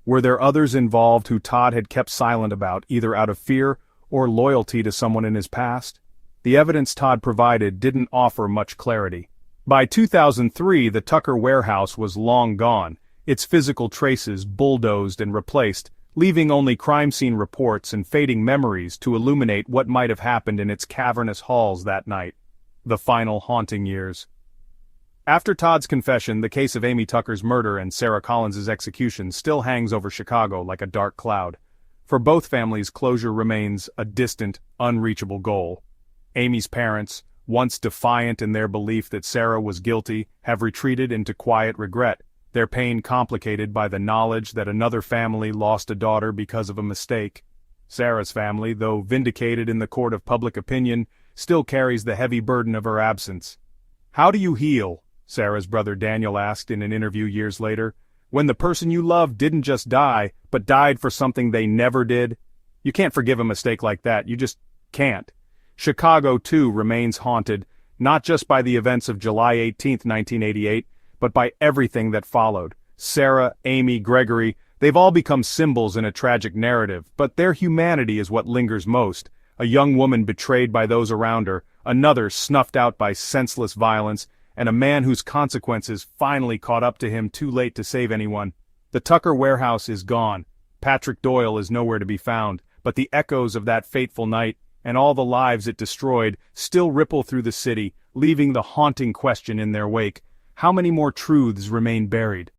Were there others involved who Todd had kept silent about, either out of fear or loyalty to someone in his past? The evidence Todd provided didn't offer much clarity. By 2003, the Tucker warehouse was long gone, its physical traces bulldozed and replaced, leaving only crime scene reports and fading memories to illuminate what might have happened in its cavernous halls that night. The final haunting years. After Todd's confession, the case of Amy Tucker's murder and Sarah Collins's execution still hangs over Chicago like a dark cloud. For both families, closure remains a distant, unreachable goal. Amy's parents, once defiant in their belief that Sarah was guilty, have retreated into quiet regret, their pain complicated by the knowledge that another family lost a daughter because of a mistake. Sarah's family, though vindicated in the court of public opinion, still carries the heavy burden of her absence. "How do you heal?" Sarah's brother Daniel asked in an interview years later, "when the person you loved didn't just die, but died for something they never did? You can't forgive a mistake like that, you just can't." Chicago, too, remains haunted, not just by the events of July 18, 1988, but by everything that followed. Sarah, Amy, Gregory, they've all become symbols in a tragic narrative, but their humanity is what lingers most. A young woman betrayed by those around her, another snuffed out by senseless violence, and a man whose consequences finally caught up to him too late to save anyone. The Tucker warehouse is gone. Patrick Doyle is nowhere to be found, but the echoes of that fateful night, and all the lives it destroyed, still ripple through the city, leaving the haunting question in their wake: how many more truths remain buried?